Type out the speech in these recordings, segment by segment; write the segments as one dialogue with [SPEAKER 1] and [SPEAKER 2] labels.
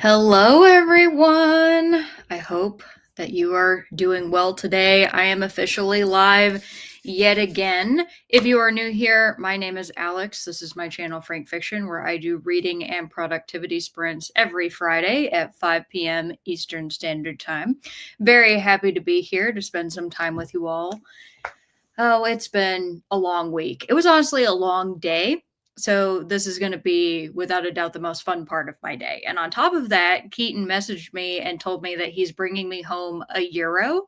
[SPEAKER 1] Hello, everyone. I hope that you are doing well today. I am officially live yet again. If you are new here, my name is Alex. This is my channel, Frank Fiction, where I do reading and productivity sprints every Friday at 5 p.m. Eastern Standard Time. Very happy to be here to spend some time with you all. Oh, it's been a long week. It was honestly a long day. So this is going to be, without a doubt, the most fun part of my day. And on top of that, Keaton messaged me and told me that he's bringing me home a gyro.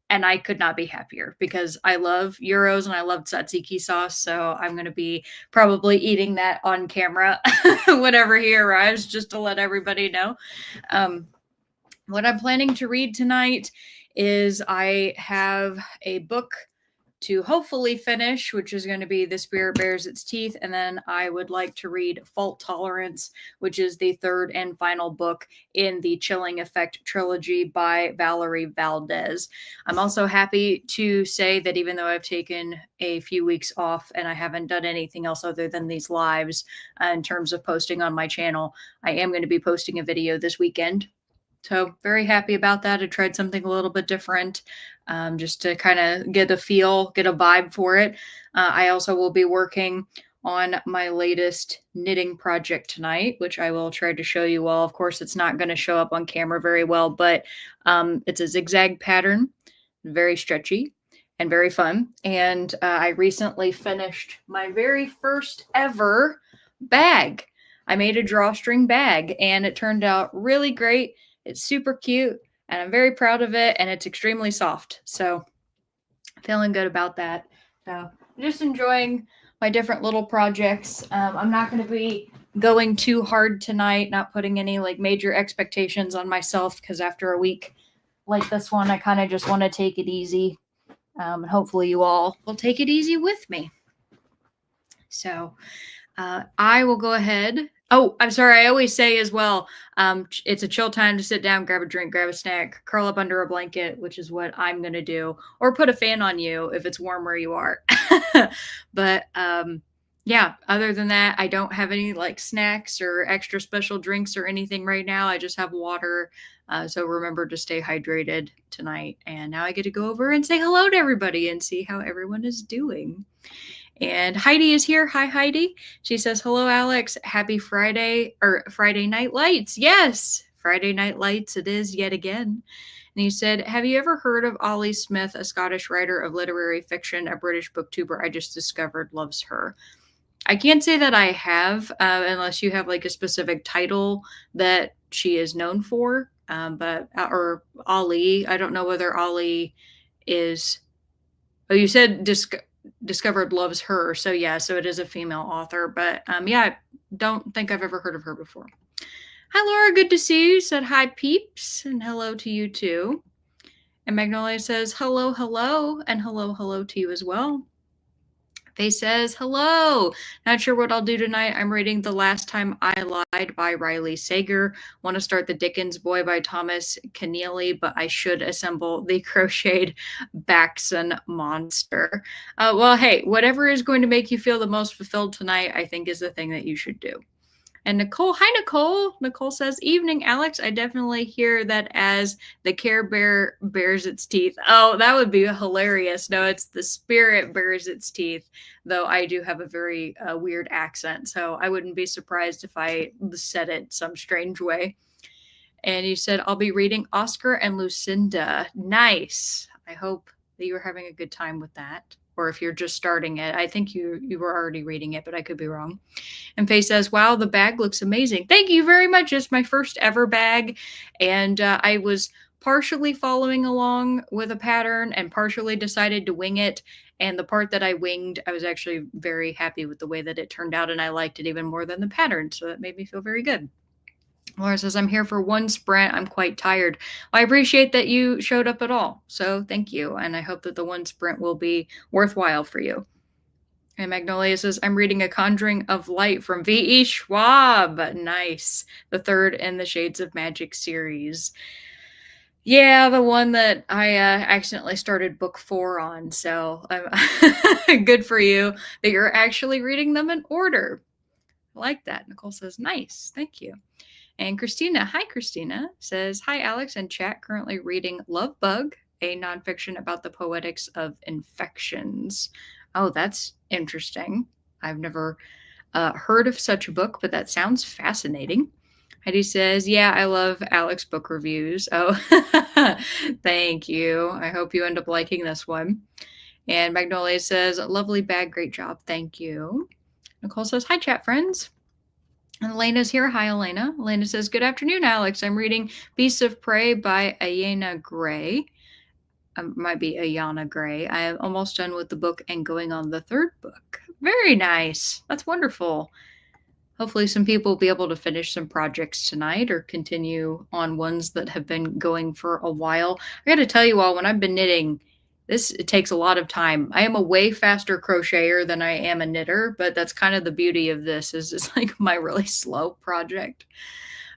[SPEAKER 1] And I could not be happier because I love gyros and I love tzatziki sauce. So I'm going to be probably eating that on camera whenever he arrives, just to let everybody know. What I'm planning to read tonight is I have a book to hopefully finish, which is going to be The Spirit Bares Its Teeth. And then I would like to read Fault Tolerance, which is the third and final book in the Chilling Effect trilogy by Valerie Valdez. I'm also happy to say that even though I've taken a few weeks off and I haven't done anything else other than these lives in terms of posting on my channel, I am going to be posting a video this weekend. So very happy about that. I tried something a little bit different, just to kind of get a feel, get a vibe for it. I also will be working on my latest knitting project tonight, which I will try to show you all. Of course, it's not going to show up on camera very well, but it's a zigzag pattern, very stretchy and very fun. And I recently finished my very first ever bag. I made a drawstring bag and it turned out really great. It's super cute and I'm very proud of it and it's extremely soft. So feeling good about that. So just enjoying my different little projects. I'm not going to be going too hard tonight, not putting any like major expectations on myself because after a week like this one, I kind of just want to take it easy. And hopefully you all will take it easy with me. So I will go ahead. Oh, I'm sorry. I always say as well, it's a chill time to sit down, grab a drink, grab a snack, curl up under a blanket, which is what I'm going to do, or put a fan on you if it's warm where you are. But yeah, other than that, I don't have any like snacks or extra special drinks or anything right now. I just have water. So remember to stay hydrated tonight. And now I get to go over and say hello to everybody and see how everyone is doing. And Heidi is here. Hi, Heidi. She says, hello, Alex. Happy Friday or Friday Night Lights. Yes, Friday Night Lights. It is yet again. And he said, have you ever heard of Ollie Smith, a Scottish writer of literary fiction, a British booktuber I just discovered loves her? I can't say that I have, unless you have like a specific title that she is known for. Or Ollie. I don't know whether Ollie is. Oh, you said discovered loves her. So yeah, so it is a female author. But yeah, I don't think I've ever heard of her before. Hi, Laura. Good to see you. Said hi, peeps, and hello to you too. And Magnolia says hello, hello, and hello, hello to you as well. Faye says, hello. Not sure what I'll do tonight. I'm reading The Last Time I Lied by Riley Sager. Want to start The Dickens Boy by Thomas Keneally, but I should assemble the crocheted Baxen monster. Well, hey, whatever is going to make you feel the most fulfilled tonight, I think is the thing that you should do. And Nicole, hi, Nicole. Nicole says, evening, Alex. I definitely hear that as the Care Bear bares its teeth. Oh, that would be hilarious. No, it's the Spirit bares its teeth, though I do have a very weird accent. So I wouldn't be surprised if I said it some strange way. And you said, I'll be reading Oscar and Lucinda. Nice. I hope that you're having a good time with that. Or if you're just starting it. I think you were already reading it, but I could be wrong. And Faye says, wow, the bag looks amazing. Thank you very much. It's my first ever bag. And I was partially following along with a pattern and partially decided to wing it. And the part that I winged, I was actually very happy with the way that it turned out. And I liked it even more than the pattern. So that made me feel very good. Laura says, I'm here for one sprint. I'm quite tired. Well, I appreciate that you showed up at all. So thank you. And I hope that the one sprint will be worthwhile for you. And Magnolia says, I'm reading A Conjuring of Light from V.E. Schwab. Nice. The third in the Shades of Magic series. Yeah, the one that I accidentally started book 4 on. So good for you that you're actually reading them in order. I like that. Nicole says, nice. Thank you. And Christina, hi, Christina, says, hi, Alex and chat. Currently reading Love Bug, a nonfiction about the poetics of infections. Oh, that's interesting. I've never heard of such a book, but that sounds fascinating. Heidi says, yeah, I love Alex book reviews. Oh, thank you. I hope you end up liking this one. And Magnolia says, lovely bag, great job. Thank you. Nicole says, hi, chat friends. And Elena's here. Hi, Elena. Elena says, good afternoon, Alex. I'm reading Beasts of Prey by Ayana Gray. Might be Ayana Gray. I am almost done with the book and going on the third book. Very nice. That's wonderful. Hopefully some people will be able to finish some projects tonight or continue on ones that have been going for a while. I got to tell you all, when I've been knitting, it takes a lot of time. I am a way faster crocheter than I am a knitter, but that's kind of the beauty of this is it's like my really slow project.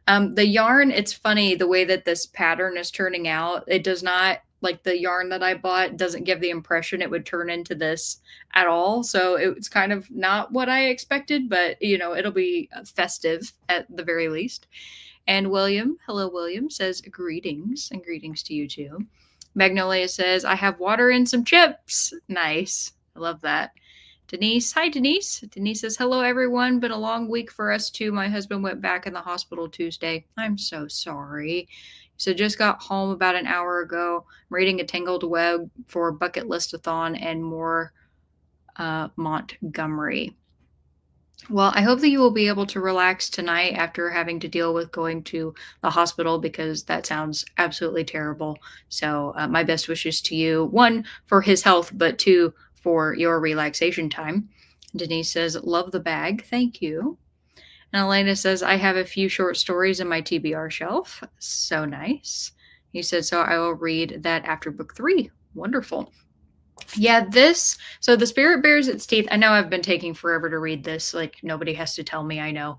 [SPEAKER 1] The yarn, it's funny the way that this pattern is turning out. It does not, like the yarn that I bought doesn't give the impression it would turn into this at all. So it's kind of not what I expected, but it'll be festive at the very least. And William, hello, William, says greetings and greetings to you too. Magnolia says, I have water and some chips. Nice. I love that. Denise, hi, Denise. Denise says, hello, everyone. Been a long week for us too. My husband went back in the hospital Tuesday. I'm so sorry. So just got home about an hour ago. I'm reading A Tangled Web for Bucket Listathon and more Montgomery. Well, I hope that you will be able to relax tonight after having to deal with going to the hospital because that sounds absolutely terrible. So my best wishes to you, one, for his health, but two, for your relaxation time. Denise says, love the bag. Thank you. And Elena says, I have a few short stories in my TBR shelf. So nice. He said, so I will read that after book 3. Wonderful. Yeah, so The Spirit Bears Its Teeth. I know I've been taking forever to read this. Like, nobody has to tell me, I know.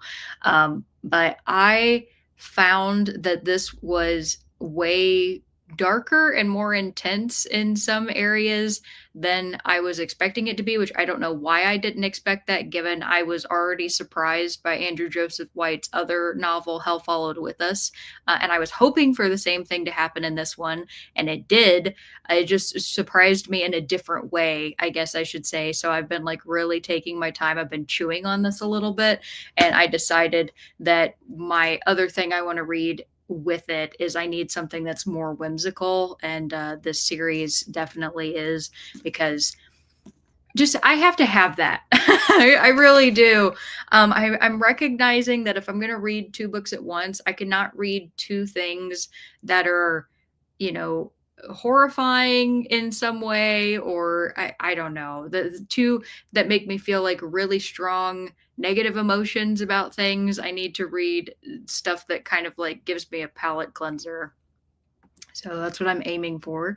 [SPEAKER 1] But I found that this was way darker and more intense in some areas than I was expecting it to be, which I don't know why I didn't expect that, given I was already surprised by Andrew Joseph White's other novel, Hell Followed With Us. And I was hoping for the same thing to happen in this one, and it did. It just surprised me in a different way, I guess I should say. So I've been like really taking my time. I've been chewing on this a little bit, and I decided that my other thing I want to read with it is I need something that's more whimsical, and this series definitely is, because just I have to have that. I really do. I'm recognizing that if I'm going to read 2 books at once, I cannot read 2 things that are, horrifying in some way, or I don't know, the 2 that make me feel like really strong negative emotions about things. I need to read stuff that kind of like gives me a palate cleanser. So that's what I'm aiming for.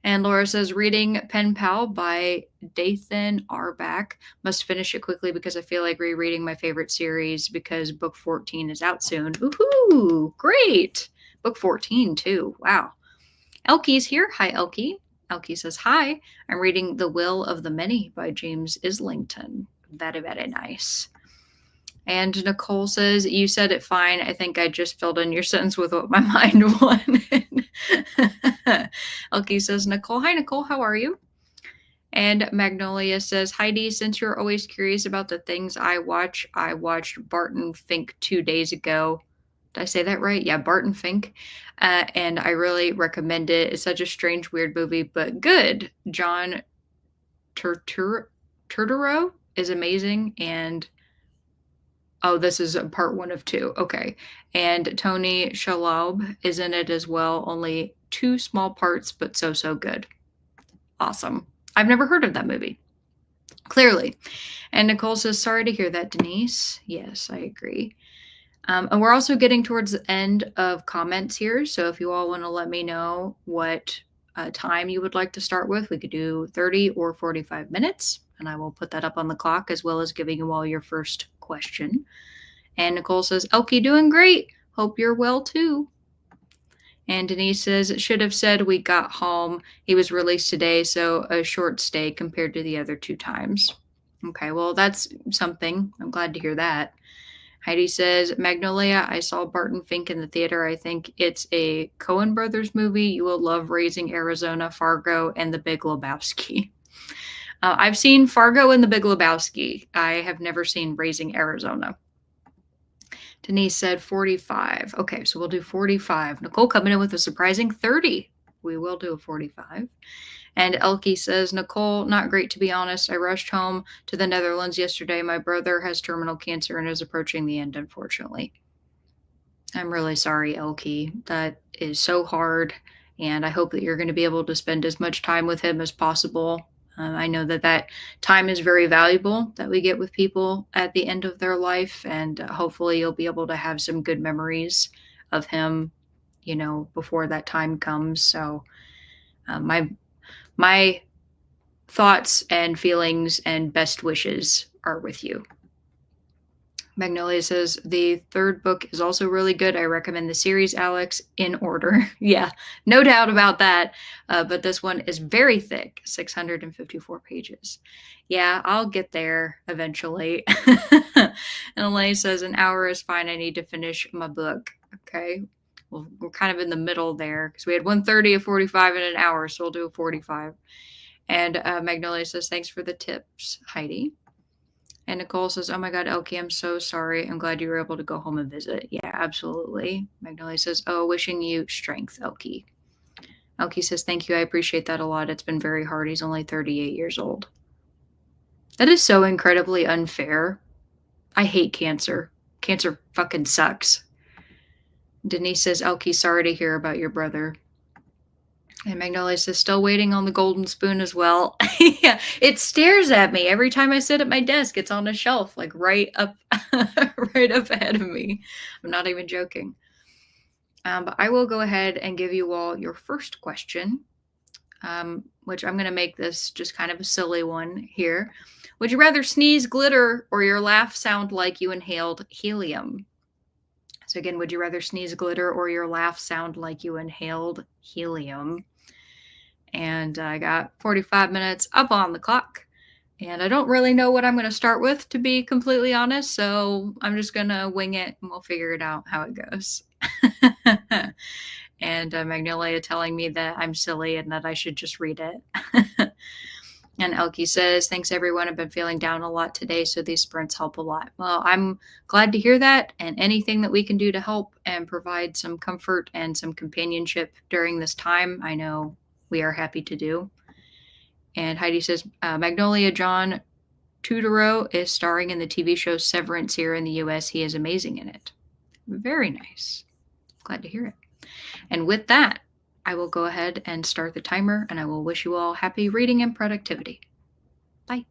[SPEAKER 1] And Laura says, reading Pen Pal by Dathan Arback. Must finish it quickly because I feel like rereading my favorite series because book 14 is out soon. Woohoo! Great! Book 14 too. Wow. Elkie's here. Hi, Elkie. Elkie says, hi. I'm reading The Will of the Many by James Islington. Very, very nice. And Nicole says, you said it fine. I think I just filled in your sentence with what my mind wanted. Elkie says, Nicole. Hi, Nicole. How are you? And Magnolia says, Heidi, since you're always curious about the things I watched Barton Fink 2 days ago. Did I say that right? Yeah, Barton Fink. And I really recommend it. It's such a strange, weird movie, but good. John Turturro is amazing. And oh, this is part 1 of 2. Okay. And Tony Shalhoub is in it as well. Only 2 small parts, but so good. Awesome. I've never heard of that movie. Clearly. And Nicole says, sorry to hear that, Denise. Yes, I agree. And we're also getting towards the end of comments here. So if you all want to let me know what time you would like to start with, we could do 30 or 45 minutes. And I will put that up on the clock, as well as giving you all your first question. And Nicole says, Elkie, doing great. Hope you're well too. And Denise says, should have said we got home. He was released today, so a short stay compared to the other 2 times. Okay, well, that's something. I'm glad to hear that. Heidi says, Magnolia, I saw Barton Fink in the theater. I think it's a Coen Brothers movie. You will love Raising Arizona, Fargo, and The Big Lebowski. I've seen Fargo and The Big Lebowski. I have never seen Raising Arizona. Denise said 45. Okay, so we'll do 45. Nicole coming in with a surprising 30. We will do a 45. And Elke says, Nicole, not great to be honest. I rushed home to the Netherlands yesterday. My brother has terminal cancer and is approaching the end, unfortunately. I'm really sorry, Elke. That is so hard. And I hope that you're going to be able to spend as much time with him as possible. I know that that time is very valuable that we get with people at the end of their life. And hopefully you'll be able to have some good memories of him, you know, before that time comes. So my thoughts and feelings and best wishes are with you. Magnolia says, the third book is also really good. I recommend the series, Alex, in order. Yeah, no doubt about that. But this one is very thick, 654 pages. Yeah, I'll get there eventually. And Elaine says, an hour is fine. I need to finish my book. Okay. Well, we're kind of in the middle there because we had 130, a 45, and an hour. So we'll do a 45. And Magnolia says, thanks for the tips, Heidi. And Nicole says, oh my God, Elke, I'm so sorry. I'm glad you were able to go home and visit. Yeah, absolutely. Magnolia says, oh, wishing you strength, Elke. Elke says, thank you. I appreciate that a lot. It's been very hard. He's only 38 years old. That is so incredibly unfair. I hate cancer. Cancer fucking sucks. Denise says, Elke, sorry to hear about your brother. And Magnolia says, still waiting on the golden spoon as well. Yeah, it stares at me every time I sit at my desk. It's on a shelf, like right up, right up ahead of me. I'm not even joking. But I will go ahead and give you all your first question, which I'm going to make this just kind of a silly one here. Would you rather sneeze glitter or your laugh sound like you inhaled helium? So again, would you rather sneeze glitter or your laugh sound like you inhaled helium? And I got 45 minutes up on the clock. And I don't really know what I'm going to start with, to be completely honest. So I'm just going to wing it and we'll figure it out how it goes. And Magnolia telling me that I'm silly and that I should just read it. And Elke says, thanks everyone. I've been feeling down a lot today, so these sprints help a lot. Well, I'm glad to hear that. And anything that we can do to help and provide some comfort and some companionship during this time, I know we are happy to do. And Heidi says, Magnolia John Turturro is starring in the TV show Severance here in the US. He is amazing in it. Very nice. Glad to hear it. And with that, I will go ahead and start the timer, and I will wish you all happy reading and productivity. Bye.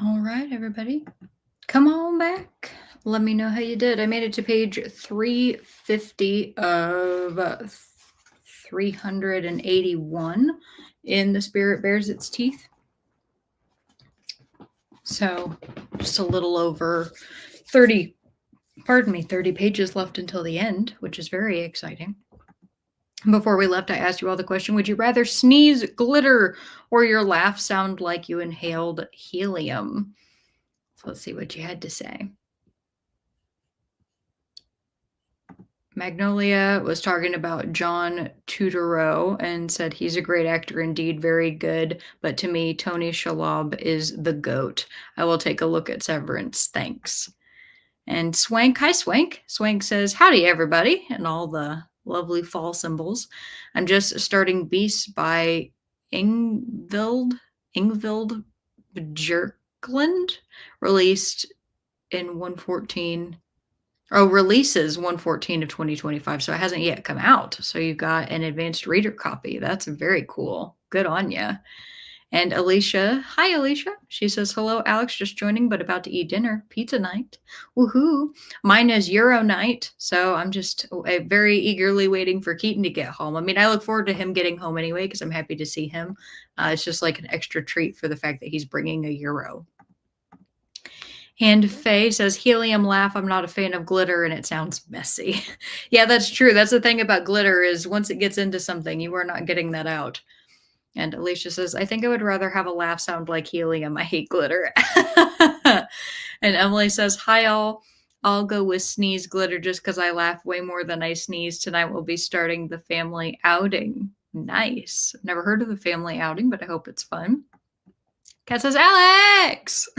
[SPEAKER 1] All right, everybody. Come on back. Let me know how you did. I made it to page 350 of 381 in The Spirit Bears Its Teeth. So just a little over 30 pages left until the end, which is very exciting. Before we left, I asked you all the question, would you rather sneeze glitter or your laugh sound like you inhaled helium? So let's see what you had to say. Magnolia was talking about John Turturro and said he's a great actor indeed, very good. But to me, Tony Shalhoub is the GOAT. I will take a look at Severance. Thanks. And Swank, hi Swank. Swank says, howdy everybody, and all the lovely fall symbols. I'm just starting Beast by Ingvild Björklund, released in 114. Oh, releases 114 of 2025, so it hasn't yet come out. So you've got an advanced reader copy. That's very cool. Good on you. And Alicia, hi Alicia. She says, hello, Alex, just joining, but about to eat dinner. Pizza night. Woohoo. Mine is Euro night. So I'm just very eagerly waiting for Keaton to get home. I mean, I look forward to him getting home anyway, because I'm happy to see him. It's just like an extra treat for the fact that he's bringing a Euro. And Faye says, helium laugh. I'm not a fan of glitter and it sounds messy. Yeah, that's true. That's the thing about glitter is once it gets into something, you are not getting that out. And Alicia says, I think I would rather have a laugh sound like helium. I hate glitter. And Emily says, hi, all. I'll go with sneeze glitter just because I laugh way more than I sneeze. Tonight we'll be starting the family outing. Nice. Never heard of the family outing, but I hope it's fun. Kat says, Alex!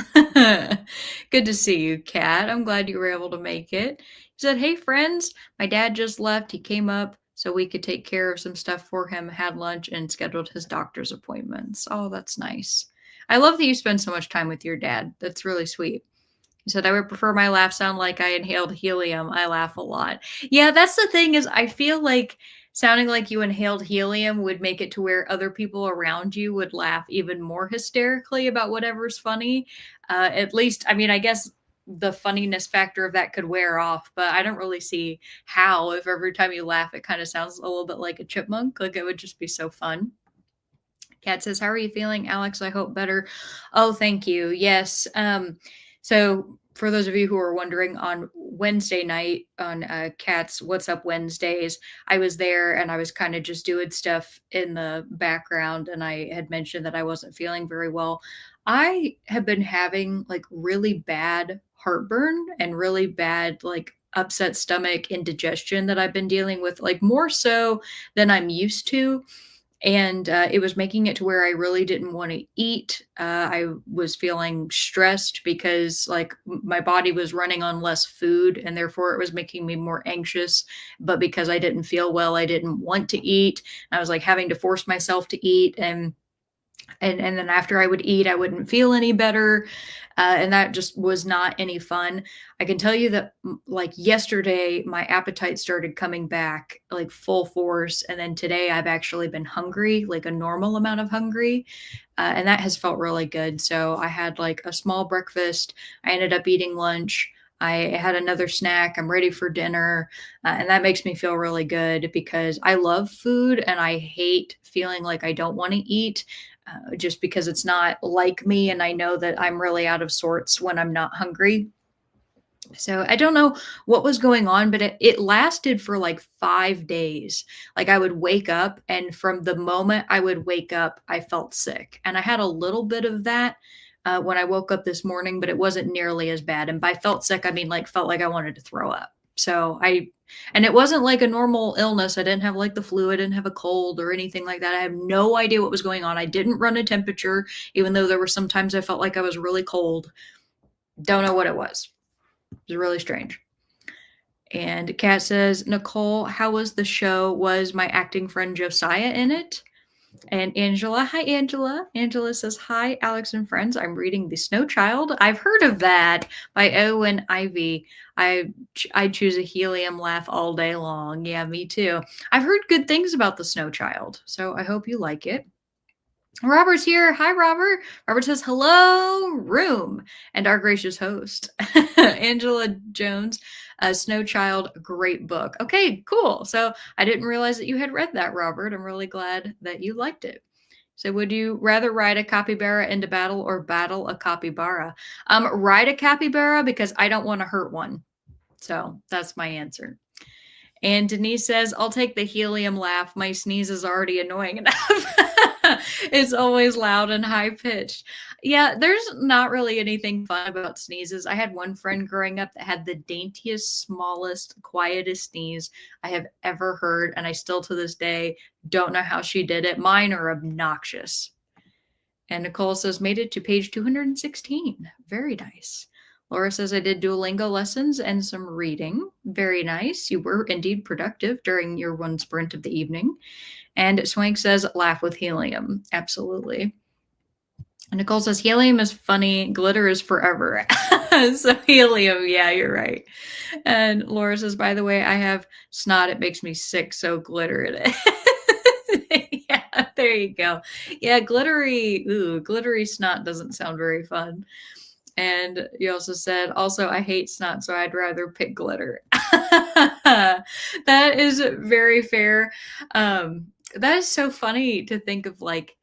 [SPEAKER 1] Good to see you, Kat. I'm glad you were able to make it. He said, hey, friends, my dad just left. He came up so we could take care of some stuff for him, had lunch, and scheduled his doctor's appointments. Oh, that's nice. I love that you spend so much time with your dad. That's really sweet. He said, I would prefer my laugh sound like I inhaled helium. I laugh a lot. Yeah, that's the thing is I feel like sounding like you inhaled helium would make it to where other people around you would laugh even more hysterically about whatever's funny. At least, I mean, I guess the funniness factor of that could wear off, but I don't really see how if every time you laugh, it kind of sounds a little bit like a chipmunk. Like it would just be so fun. Kat says, how are you feeling, Alex? I hope better. Oh, thank you. Yes. So for those of you who are wondering, on Wednesday night on Kat's What's Up Wednesdays, I was there and I was kind of just doing stuff in the background. And I had mentioned that I wasn't feeling very well. I have been having like really bad heartburn and really bad, like, upset stomach, indigestion that I've been dealing with, like more so than I'm used to, and it was making it to where I really didn't want to eat. I was feeling stressed because like my body was running on less food and therefore it was making me more anxious. But because I didn't feel well, I didn't want to eat. I was like having to force myself to eat, and then after I would eat, I wouldn't feel any better. And that just was not any fun. I can tell you that, like yesterday, my appetite started coming back like full force. And then today, I've actually been hungry, like a normal amount of hungry. And that has felt really good. So I had like a small breakfast. I ended up eating lunch. I had another snack. I'm ready for dinner. And that makes me feel really good because I love food and I hate feeling like I don't want to eat, just because it's not like me. And I know that I'm really out of sorts when I'm not hungry. So I don't know what was going on, but it lasted for like 5 days. Like I would wake up, and from the moment I would wake up, I felt sick. And I had a little bit of that when I woke up this morning, but it wasn't nearly as bad. And by felt sick, I mean like felt like I wanted to throw up. And it wasn't like a normal illness. I didn't have like the flu. I didn't have a cold or anything like that. I have no idea what was going on. I didn't run a temperature, even though there were some times I felt like I was really cold. Don't know what it was. It was really strange. And Kat says, Nicole, how was the show? Was my acting friend Josiah in it? And Angela, hi, Angela. Angela says, hi, Alex and friends. I'm reading The Snow Child. I've heard of that by Owen Ivy. I choose a helium laugh all day long. Yeah, me too. I've heard good things about The Snow Child, so I hope you like it. Robert's here. Hi, Robert. Robert says, hello, room, and our gracious host, Angela Jones, Snow Child, great book. Okay, cool. So I didn't realize that you had read that, Robert. I'm really glad that you liked it. So would you rather ride a capybara into battle or battle a capybara? Ride a capybara because I don't want to hurt one. So that's my answer. And Denise says, I'll take the helium laugh. My sneeze is already annoying enough. It's always loud and high pitched. Yeah, there's not really anything fun about sneezes. I had one friend growing up that had the daintiest, smallest, quietest sneeze I have ever heard. And I still to this day don't know how she did it. Mine are obnoxious. And Nicole says, made it to page 216. Very nice. Laura says, I did Duolingo lessons and some reading. Very nice. You were indeed productive during your one sprint of the evening. And Swank says, laugh with helium. Absolutely. And Nicole says, helium is funny. Glitter is forever. So helium, yeah, you're right. And Laura says, by the way, I have snot. It makes me sick. So glitter it is. Yeah, there you go. Yeah, glittery snot doesn't sound very fun. And you also said, also, I hate snot, so I'd rather pick glitter. That is very fair. That is so funny to think of, like,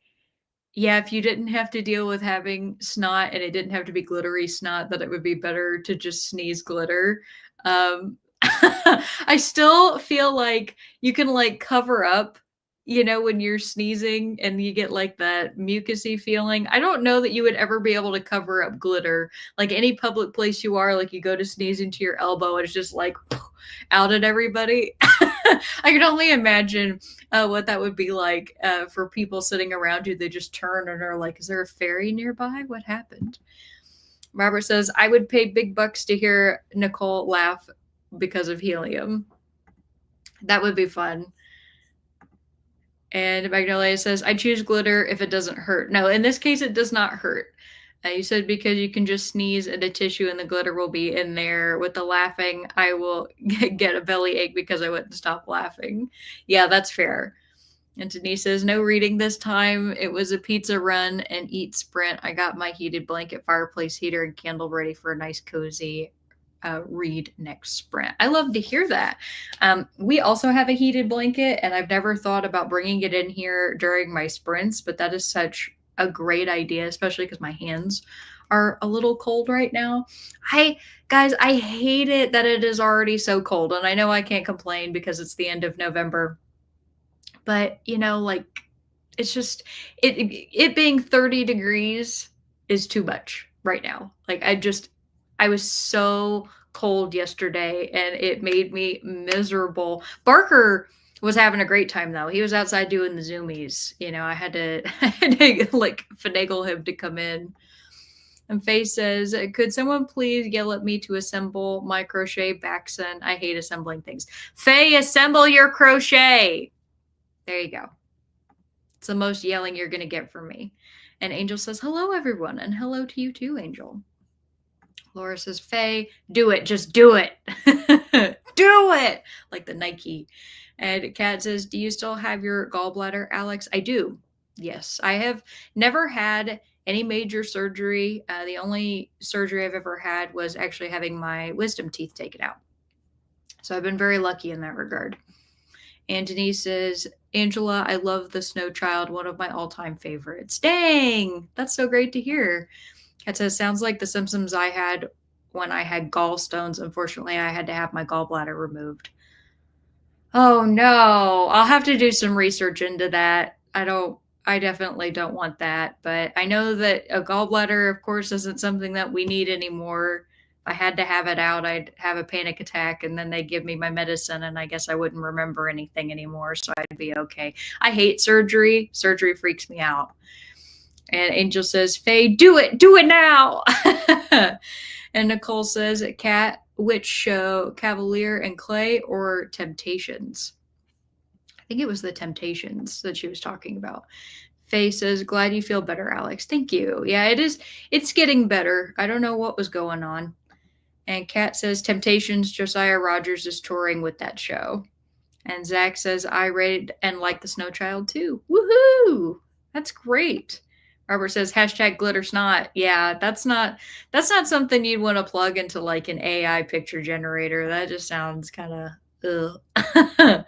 [SPEAKER 1] yeah, if you didn't have to deal with having snot and it didn't have to be glittery snot, that it would be better to just sneeze glitter. I still feel like you can like cover up, when you're sneezing and you get like that mucusy feeling. I don't know that you would ever be able to cover up glitter. Like any public place you are, like you go to sneeze into your elbow and it's just like out at everybody. I can only imagine what that would be like for people sitting around you. They just turn and are like, is there a fairy nearby? What happened? Robert says, I would pay big bucks to hear Nicole laugh because of helium. That would be fun. And Magnolia says, I choose glitter if it doesn't hurt. No, in this case, it does not hurt. You said because you can just sneeze and a tissue and the glitter will be in there. With the laughing, I will get a belly ache because I wouldn't stop laughing. Yeah, that's fair. And Denise says, no reading this time. It was a pizza run and eat sprint. I got my heated blanket, fireplace heater, and candle ready for a nice cozy read next sprint. I love to hear that. We also have a heated blanket, and I've never thought about bringing it in here during my sprints, but that is such a great idea, especially because my hands are a little cold right now. Guys, I hate it that it is already so cold, and I know I can't complain because it's the end of November. But like it's just it being 30 degrees is too much right now. Like I was so cold yesterday and it made me miserable. Barker was having a great time though. He was outside doing the zoomies. I had to, like finagle him to come in. And Faye says, could someone please yell at me to assemble my crochet backson? I hate assembling things. Faye, assemble your crochet. There you go. It's the most yelling you're going to get from me. And Angel says, hello, everyone. And hello to you too, Angel. Laura says, Faye, do it. Just do it. Do it. Like the Nike. And Kat says, do you still have your gallbladder, Alex? I do. Yes. I have never had any major surgery. The only surgery I've ever had was actually having my wisdom teeth taken out. So I've been very lucky in that regard. And Denise says, Angela, I love The Snow Child, one of my all-time favorites. Dang, that's so great to hear. It says, sounds like the symptoms I had when I had gallstones. Unfortunately, I had to have my gallbladder removed. Oh no, I'll have to do some research into that. I definitely don't want that, but I know that a gallbladder, of course, isn't something that we need anymore. If I had to have it out, I'd have a panic attack and then they'd give me my medicine and I guess I wouldn't remember anything anymore, so I'd be okay. I hate surgery. Surgery freaks me out. And Angel says, Faye, do it now. And Nicole says, Kat, which show, Cavalier and Clay or Temptations? I think it was the Temptations that she was talking about. Faye says, glad you feel better, Alex. Thank you. Yeah, it is. It's getting better. I don't know what was going on. And Kat says, Temptations, Josiah Rogers is touring with that show. And Zach says, I read and like The Snow Child too. Woohoo! That's great. Robert says hashtag glitter snot. Yeah, that's not something you'd want to plug into like an AI picture generator. That just sounds kind of ugh.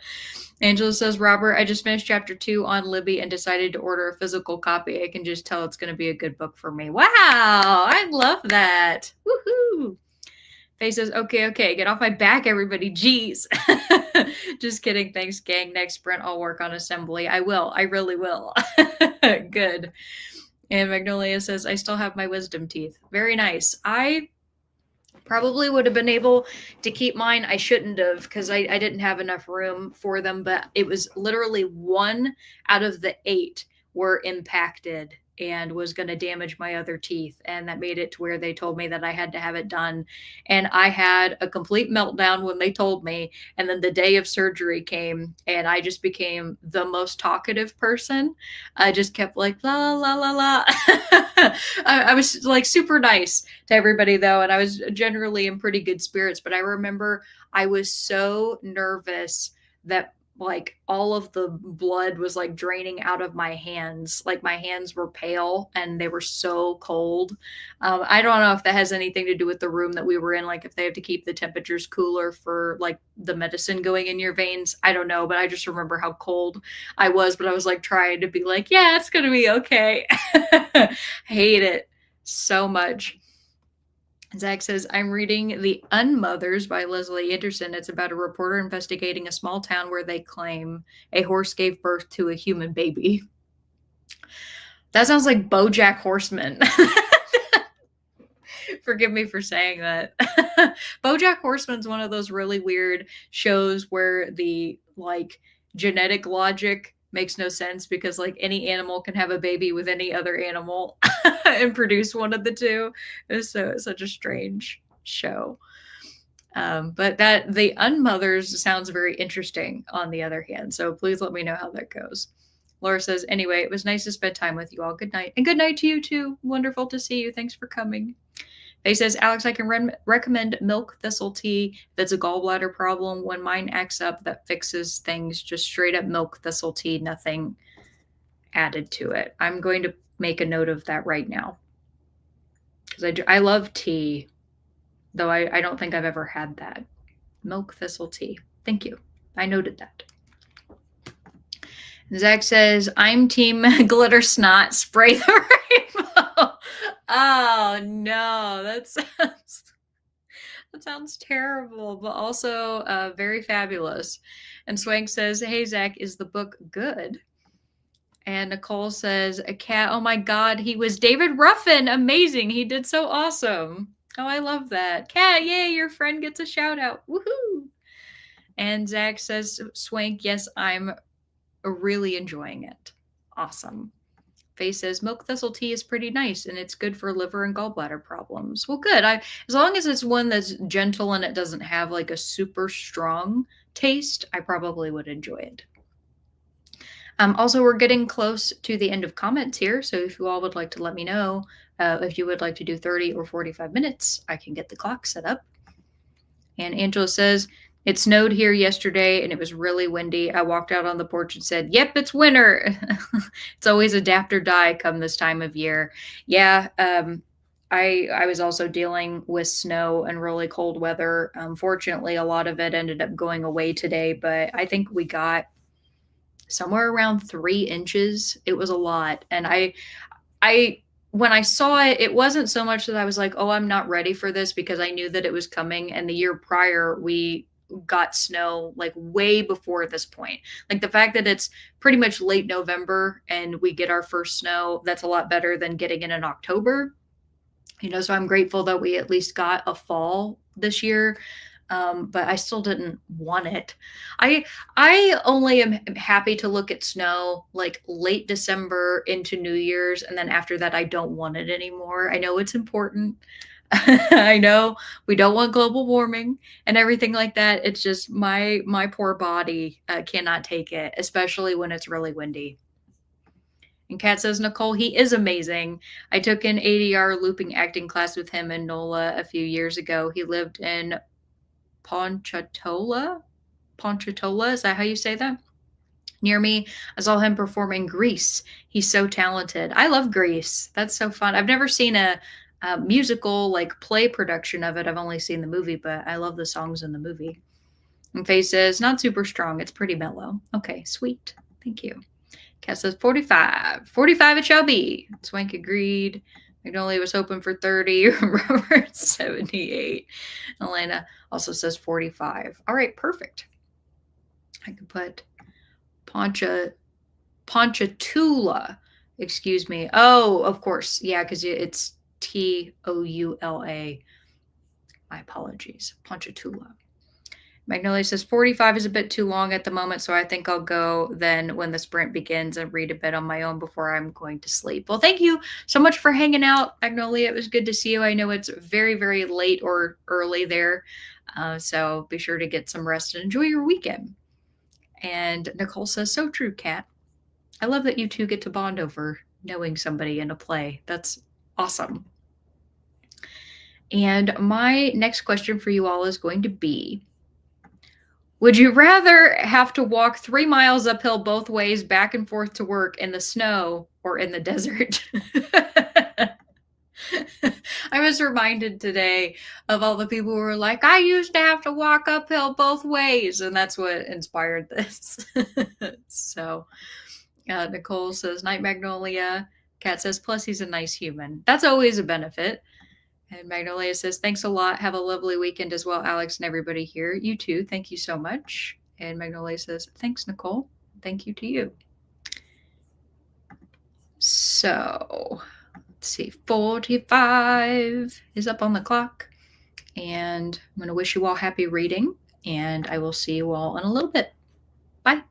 [SPEAKER 1] Angela says, Robert, I just finished chapter 2 on Libby and decided to order a physical copy. I can just tell it's going to be a good book for me. Wow, I love that. Woohoo. Faye says, okay, get off my back, everybody. Jeez. Just kidding. Thanks, gang. Next sprint, I'll work on assembly. I will. I really will. Good. And Magnolia says, I still have my wisdom teeth. Very nice. I probably would have been able to keep mine. I shouldn't have because I didn't have enough room for them, but it was literally 1 out of the 8 were impacted and was going to damage my other teeth. And that made it to where they told me that I had to have it done. And I had a complete meltdown when they told me. And then the day of surgery came and I just became the most talkative person. I just kept like, la, la, la, la. I was like super nice to everybody though. And I was generally in pretty good spirits. But I remember I was so nervous that like all of the blood was like draining out of my hands. Like my hands were pale and they were so cold. I don't know if that has anything to do with the room that we were in, like if they have to keep the temperatures cooler for like the medicine going in your veins. I don't know, but I just remember how cold I was, but I was like trying to be like, yeah, it's going to be okay. Hate it so much. Zach says, I'm reading The Unmothers by Leslie Anderson. It's about a reporter investigating a small town where they claim a horse gave birth to a human baby. That sounds like BoJack Horseman. Forgive me for saying that. BoJack Horseman's one of those really weird shows where the like genetic logic makes no sense because like any animal can have a baby with any other animal and produce one of the two. It's such a strange show. But that The Unmothers sounds very interesting on the other hand. So please let me know how that goes. Laura says, anyway, it was nice to spend time with you all. Good night. And good night to you too. Wonderful to see you. Thanks for coming. Faye says, Alex, I can recommend milk thistle tea if it's a gallbladder problem. When mine acts up, that fixes things. Just straight up milk thistle tea, nothing added to it. I'm going to make a note of that right now. Because I love tea, though I don't think I've ever had that. Milk thistle tea. Thank you. I noted that. Zach says, I'm team glitter snot. Spray the rainbow. Oh, no. That sounds terrible, but also very fabulous. And Swank says, hey, Zach, is the book good? And Nicole says, a cat. Oh, my God. He was David Ruffin. Amazing. He did so awesome. Oh, I love that. Cat, yay, your friend gets a shout out. Woohoo. And Zach says, Swank, yes, I'm really enjoying it. Awesome. Faye says, milk thistle tea is pretty nice and it's good for liver and gallbladder problems. Well, good. As long as it's one that's gentle and it doesn't have like a super strong taste, I probably would enjoy it. Also, we're getting close to the end of comments here. So if you all would like to let me know if you would like to do 30 or 45 minutes, I can get the clock set up. And Angela says, it snowed here yesterday and it was really windy. I walked out on the porch and said, yep, it's winter. It's always adapt or die come this time of year. Yeah, I was also dealing with snow and really cold weather. Fortunately, a lot of it ended up going away today, but I think we got somewhere around 3 inches. It was a lot. And when I saw it, it wasn't so much that I was like, oh, I'm not ready for this because I knew that it was coming. And the year prior, we got snow like way before this point. Like the fact that it's pretty much late November and we get our first snow, that's a lot better than getting it in October. So I'm grateful that we at least got a fall this year. But I still didn't want it. I only am happy to look at snow like late December into New Year's, and then after that, I don't want it anymore. I know it's important. I know we don't want global warming and everything like that. It's just my poor body cannot take it, especially when it's really windy. And Kat says, Nicole, he is amazing. I took an ADR looping acting class with him in NOLA a few years ago. He lived in Ponchatoula? Ponchatoula, is that how you say that? near me. I saw him perform in Grease. He's so talented. I love Grease. That's so fun. I've never seen a musical like play production of it. I've only seen the movie, but I love the songs in the movie. And Faye says, not super strong. It's pretty mellow. Okay, sweet. Thank you. Kat says 45. 45 it shall be. Swank agreed. Magnolia was hoping for 30. Robert 78. Elena also says 45. All right, perfect. I can put Ponchatoula. Excuse me. Oh, of course. Yeah, because it's Toula. My apologies. Ponchatoula. Magnolia says 45 is a bit too long at the moment, so I think I'll go then when the sprint begins and read a bit on my own before I'm going to sleep. Well, thank you so much for hanging out, Magnolia. It was good to see you. I know it's very, very late or early there, so be sure to get some rest and enjoy your weekend. And Nicole says, so true, Kat. I love that you two get to bond over knowing somebody in a play. That's awesome. And my next question for you all is going to be, would you rather have to walk 3 miles uphill both ways back and forth to work in the snow or in the desert? I was reminded today of all the people who were like, I used to have to walk uphill both ways. And that's what inspired this. So Nicole says, Night Magnolia. Kat says, plus he's a nice human. That's always a benefit. And Magnolia says, thanks a lot. Have a lovely weekend as well, Alex and everybody here. You too. Thank you so much. And Magnolia says, thanks, Nicole. Thank you to you. So let's see, 45 is up on the clock. And I'm going to wish you all happy reading. And I will see you all in a little bit. Bye.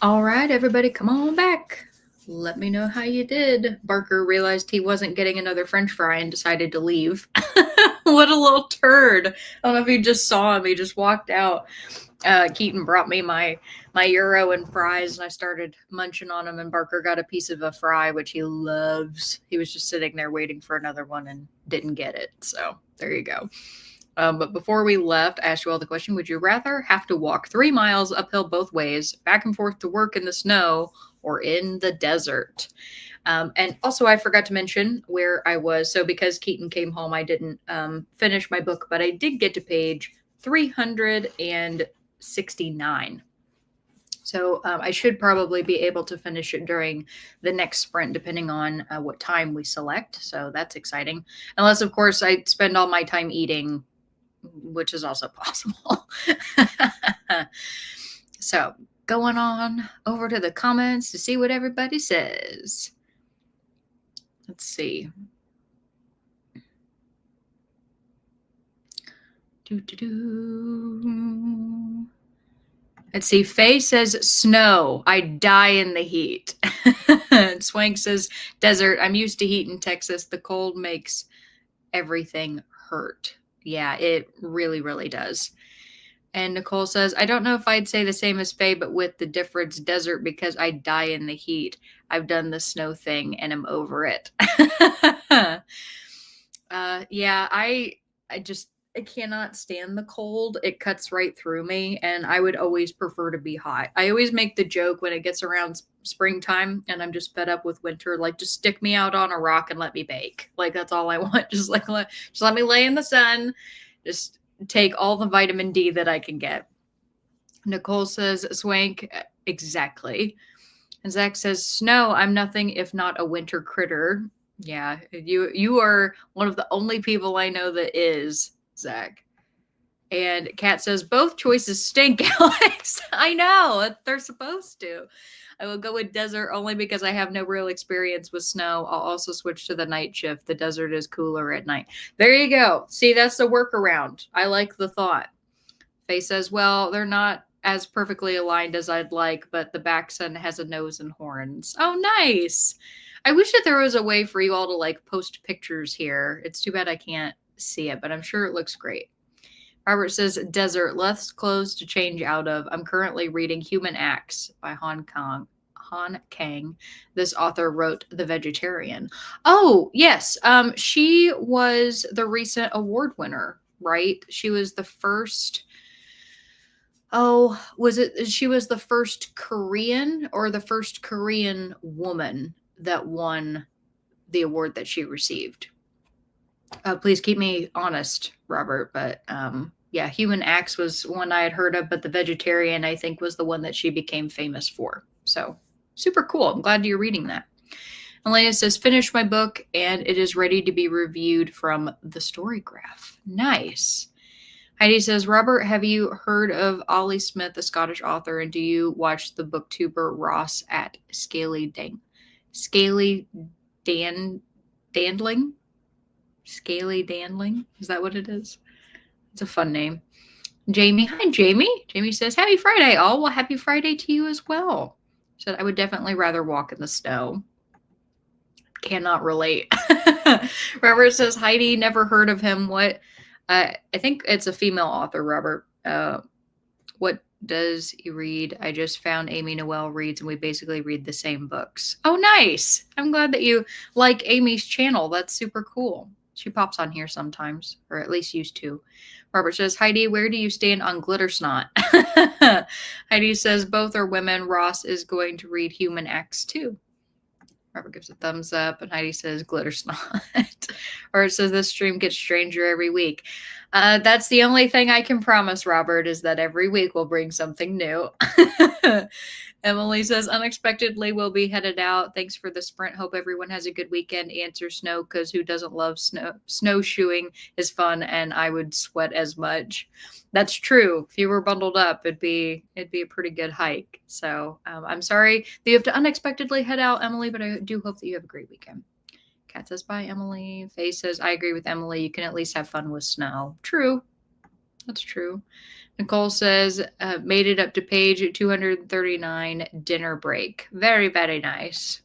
[SPEAKER 1] All right, everybody, come on back. Let me know how you did. Barker realized he wasn't getting another French fry and decided to leave. What a little turd. I don't know if you just saw him. He just walked out. Keaton brought me my Euro and fries, and I started munching on them, and Barker got a piece of a fry, which he loves. He was just sitting there waiting for another one and didn't get it. So there you go. But before we left, I asked you all the question, would you rather have to walk 3 miles uphill both ways, back and forth to work in the snow, or in the desert? And also, I forgot to mention where I was. So because Keaton came home, I didn't finish my book, but I did get to page 369. So I should probably be able to finish it during the next sprint, depending on what time we select. So that's exciting. Unless, of course, I spend all my time eating, which is also possible. So going on over to the comments to see what everybody says. Let's see. Let's see. Faye says snow. I die in the heat. Swank says desert. I'm used to heat in Texas. The cold makes everything hurt. Yeah, it really, really does. And Nicole says, I don't know if I'd say the same as Faye, but with the difference desert because I die in the heat. I've done the snow thing and I'm over it. Yeah, I cannot stand the cold. It cuts right through me, and I would always prefer to be hot. I always make the joke when it gets around springtime and I'm just fed up with winter, like just stick me out on a rock and let me bake. Like that's all I want. Just let me lay in the sun. Just take all the vitamin D that I can get. Nicole says, Swank, exactly. And Zach says, snow, I'm nothing if not a winter critter. Yeah, you are one of the only people I know that is, Zach. And Kat says, both choices stink, Alex. I know, they're supposed to. I will go with desert only because I have no real experience with snow. I'll also switch to the night shift. The desert is cooler at night. There you go. See, that's the workaround. I like the thought. Faye says, well, they're not as perfectly aligned as I'd like, but the Baxen has a nose and horns. Oh, nice. I wish that there was a way for you all to like post pictures here. It's too bad I can't see it, but I'm sure it looks great. Robert says, desert, less clothes to change out of. I'm currently reading Human Acts by Han Kang. This author wrote The Vegetarian. Oh, yes. She was the recent award winner, right? She was the first. Oh, she was the first Korean or the first Korean woman that won the award that she received? Please keep me honest, Robert, but yeah, Human Acts was one I had heard of, but The Vegetarian, I think, was the one that she became famous for. So super cool. I'm glad you're reading that. Elena says, finish my book and it is ready to be reviewed from the Storygraph. Nice. Heidi says, Robert, have you heard of Ollie Smith, a Scottish author, and do you watch the booktuber Ross at Dandling? Scaly Dandling? Is that what it is? It's a fun name. Jamie. Hi, Jamie. Jamie says, happy Friday, all. Well, happy Friday to you as well. She said, I would definitely rather walk in the snow. Cannot relate. Robert says, Heidi, never heard of him. What? I think it's a female author, Robert. What does he read? I just found Amy Noel reads, and we basically read the same books. Oh, nice. I'm glad that you like Amy's channel. That's super cool. She pops on here sometimes, or at least used to. Robert says, Heidi, where do you stand on Glittersnot? Heidi says, both are women. Ross is going to read Human Acts too. Robert gives a thumbs up, and Heidi says, Glittersnot. Or it says, this stream gets stranger every week. That's the only thing I can promise, Robert, is that every week we'll bring something new. Emily says, unexpectedly, we'll be headed out. Thanks for the sprint. Hope everyone has a good weekend. Answer snow, because who doesn't love snow? Snowshoeing is fun, and I would sweat as much. That's true. If you were bundled up, it'd be a pretty good hike. So I'm sorry that you have to unexpectedly head out, Emily, but I do hope that you have a great weekend. Kat says, bye, Emily. Faye says, I agree with Emily. You can at least have fun with snow. True. That's true. Nicole says, made it up to page 239, dinner break. Very, very nice.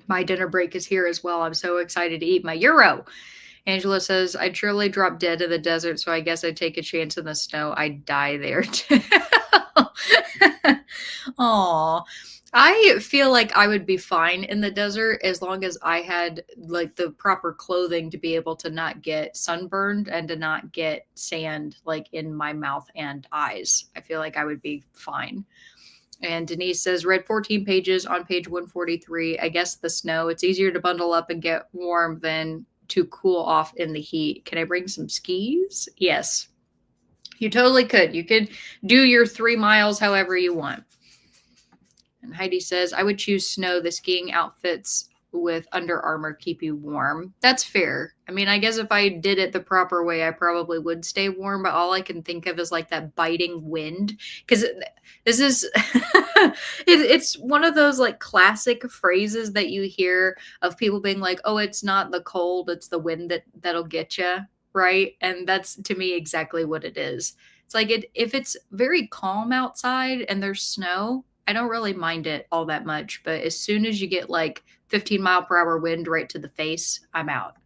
[SPEAKER 1] My dinner break is here as well. I'm so excited to eat my Euro. Angela says, I'd surely drop dead in the desert, so I guess I'd take a chance in the snow. I'd die there too. Aw. I feel like I would be fine in the desert as long as I had like the proper clothing to be able to not get sunburned and to not get sand like in my mouth and eyes. I feel like I would be fine. And Denise says, read 14 pages on page 143. I guess the snow, it's easier to bundle up and get warm than to cool off in the heat. Can I bring some skis? Yes, you totally could. You could do your 3 miles however you want. And Heidi says, I would choose snow. The skiing outfits with Under Armour keep you warm. That's fair. I mean, I guess if I did it the proper way, I probably would stay warm, but all I can think of is like that biting wind. Because this is, it's one of those like classic phrases that you hear of people being like, oh, it's not the cold, it's the wind that'll get you. Right. And that's to me exactly what it is. It's like if it's very calm outside and there's snow, I don't really mind it all that much, but as soon as you get like 15-mile-per-hour wind right to the face, I'm out.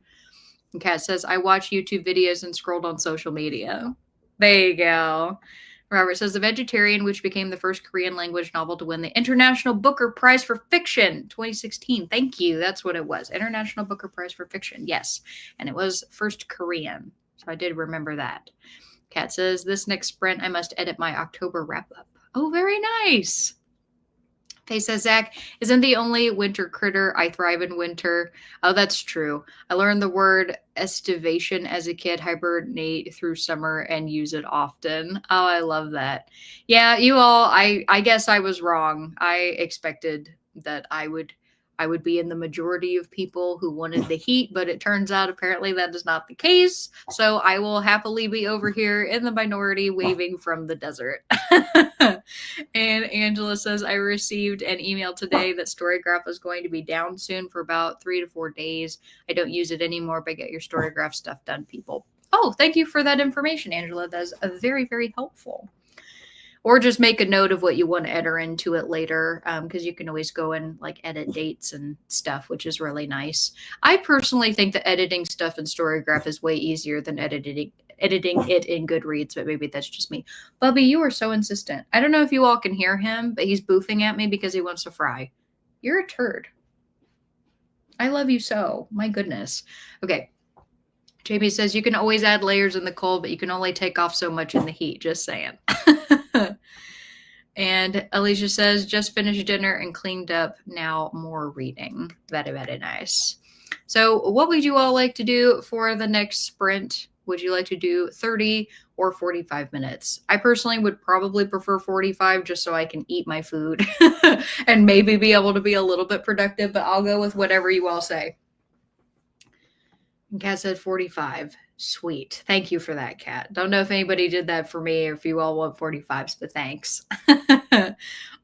[SPEAKER 1] And Kat says, I watch YouTube videos and scrolled on social media. There you go. Robert says, The Vegetarian, which became the first Korean language novel to win the International Booker Prize for Fiction 2016. Thank you. That's what it was. International Booker Prize for Fiction. Yes. And it was first Korean. So I did remember that. Kat says, this next sprint, I must edit my October wrap up. Oh, very nice. Faye says, Zach isn't the only winter critter. I thrive in winter. Oh, that's true. I learned the word estivation as a kid, hibernate through summer and use it often. Oh, I love that. Yeah, you all, I guess I was wrong. I expected that I would be in the majority of people who wanted the heat, but it turns out apparently that is not the case. So I will happily be over here in the minority waving from the desert. And Angela says, I received an email today that Storygraph is going to be down soon for about 3 to 4 days. I don't use it anymore, but get your Storygraph stuff done, people. Oh, thank you for that information, Angela. That's very, very helpful. Or just make a note of what you want to enter into it later, because you can always go and like edit dates and stuff, which is really nice. I personally think that editing stuff in Storygraph is way easier than editing it in Goodreads, but maybe that's just me. Bubby, you are so insistent. I don't know if you all can hear him, but he's boofing at me because he wants to fry. You're a turd. I love you so. My goodness. Okay. Jamie says you can always add layers in the cold, but you can only take off so much in the heat. Just saying. And Alicia says, just finished dinner and cleaned up. Now more reading. Very, very nice. So what would you all like to do for the next sprint? Would you like to do 30 or 45 minutes? I personally would probably prefer 45 just so I can eat my food and maybe be able to be a little bit productive, but I'll go with whatever you all say. And Kat said 45. Sweet. Thank you for that, Kat. Don't know if anybody did that for me or if you all want 45s, but thanks.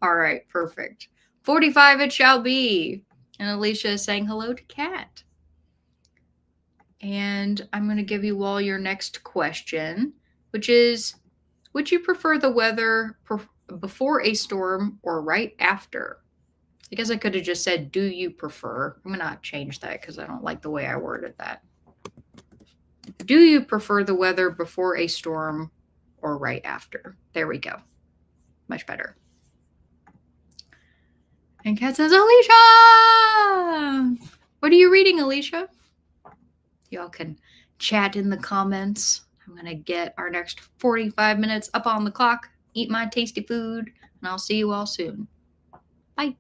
[SPEAKER 1] All right, perfect. 45 it shall be. And Alicia is saying hello to Kat. And I'm going to give you all your next question, which is, would you prefer the weather before a storm or right after? I guess I could have just said, do you prefer? I'm going to change that because I don't like the way I worded that. Do you prefer the weather before a storm or right after? There we go. Much better. And Kat says, Alicia! What are you reading, Alicia? Y'all can chat in the comments. I'm going to get our next 45 minutes up on the clock, eat my tasty food, and I'll see you all soon. Bye.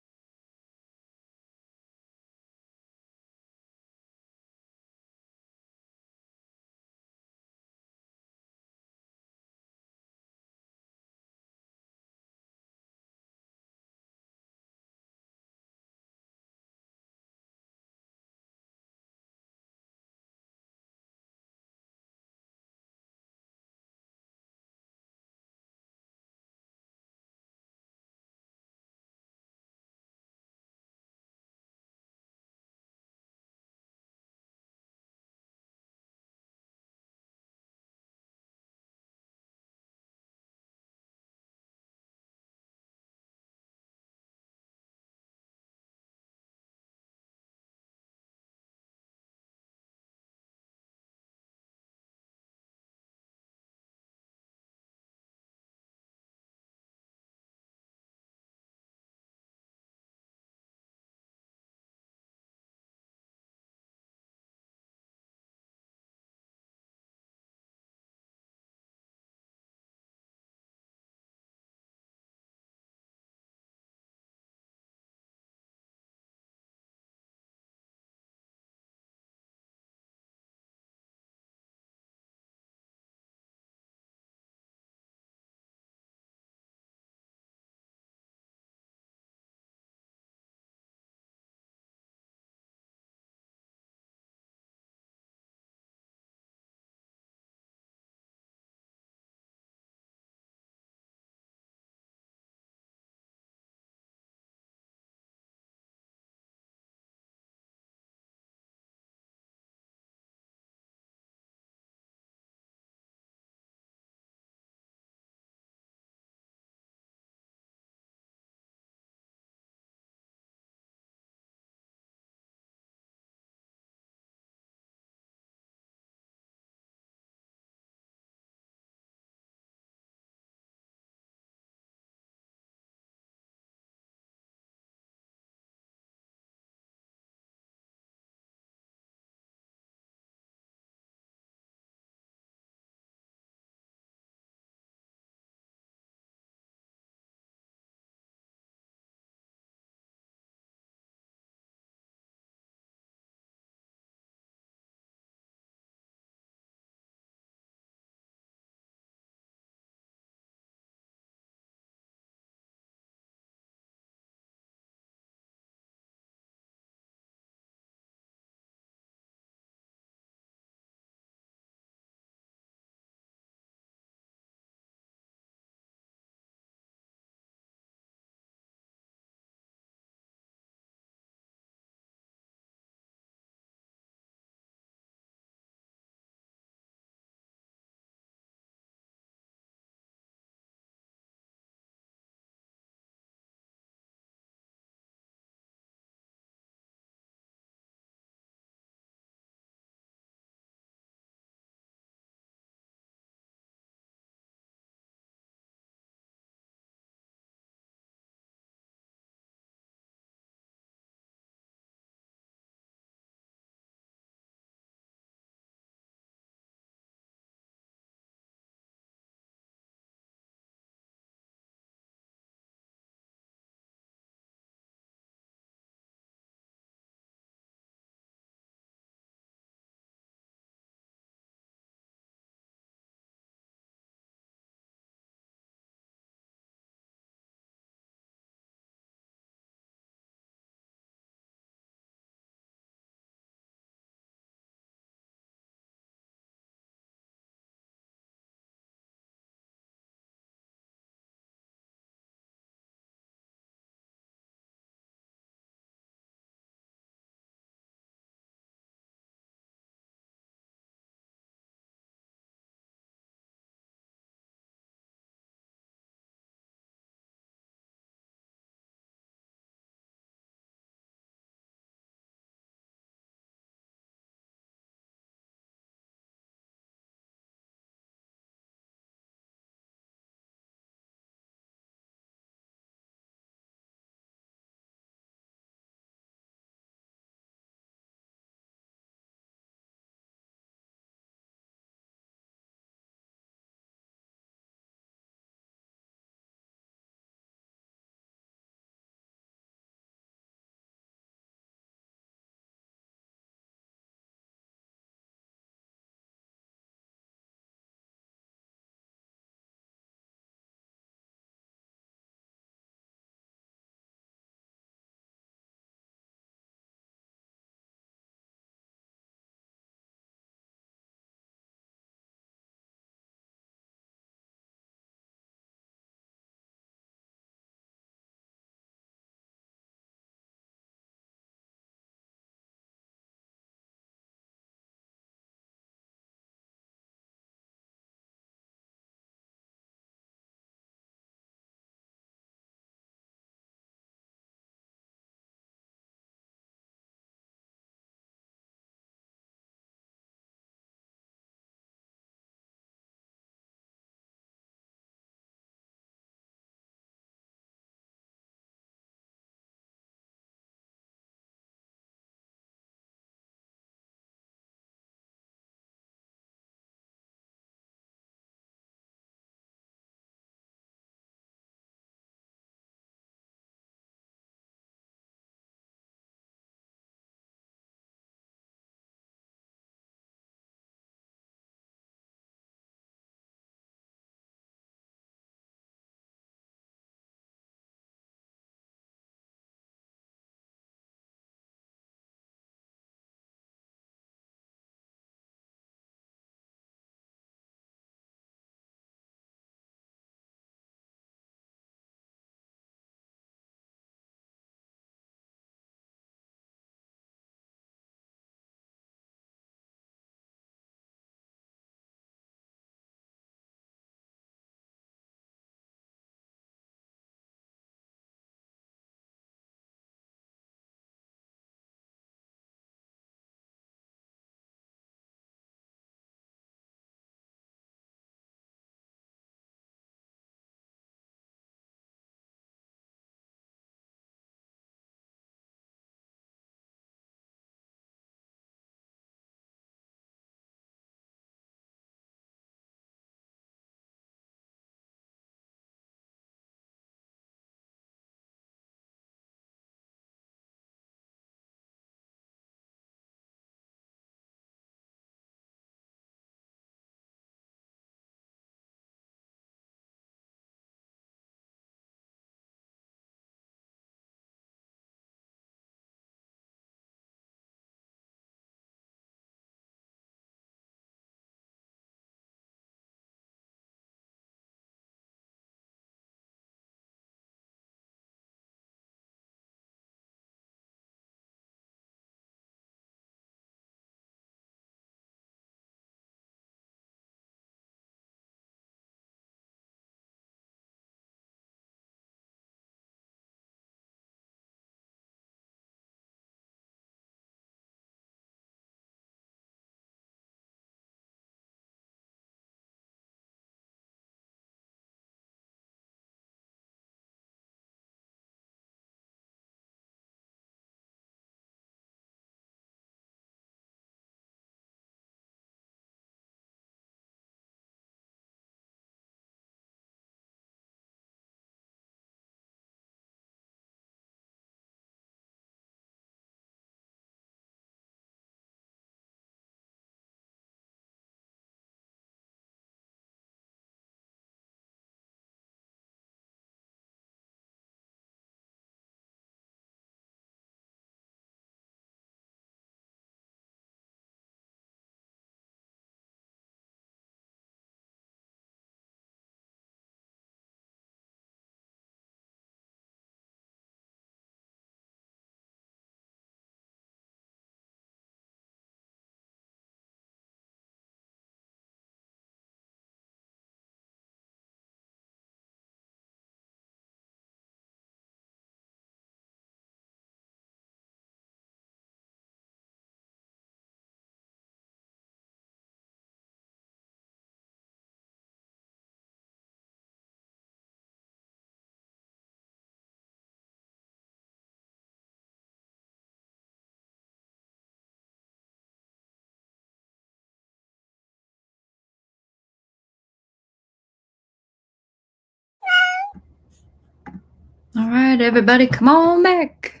[SPEAKER 1] All right, everybody, come on back.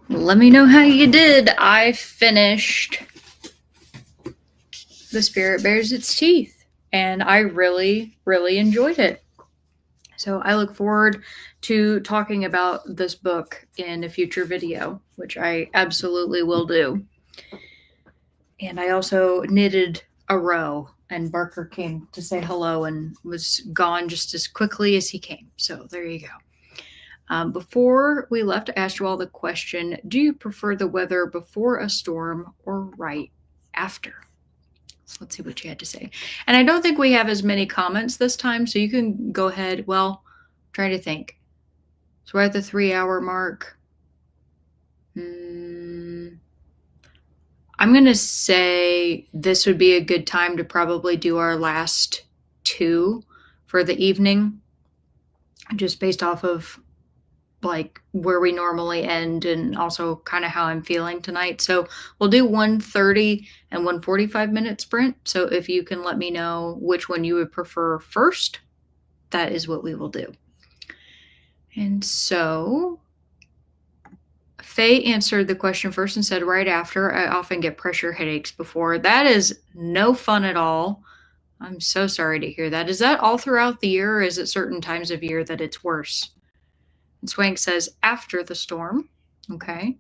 [SPEAKER 1] Let me know how you did. I finished The Spirit Bares Its Teeth, and I really, really enjoyed it. So I look forward to talking about this book in a future video, which I absolutely will do. And I also knitted a row, and Barker came to say hello and was gone just as quickly as he came. So there you go. Before we left, I asked you all the question, do you prefer the weather before a storm or right after? So let's see what you had to say. And I don't think we have as many comments this time, so you can go ahead. Well, try to think. So we're at the 3-hour mark. I'm going to say this would be a good time to probably do our last two for the evening, just based off of like where we normally end and also kind of how I'm feeling tonight. So we'll do 1:30 and 1:45-minute sprint. So if you can let me know which one you would prefer first, that is what we will do. And so Faye answered the question first and said, right after. I often get pressure headaches before. That is no fun at all. I'm so sorry to hear that. Is that all throughout the year, or is it certain times of year that it's worse? And Swank says, after the storm. Okay.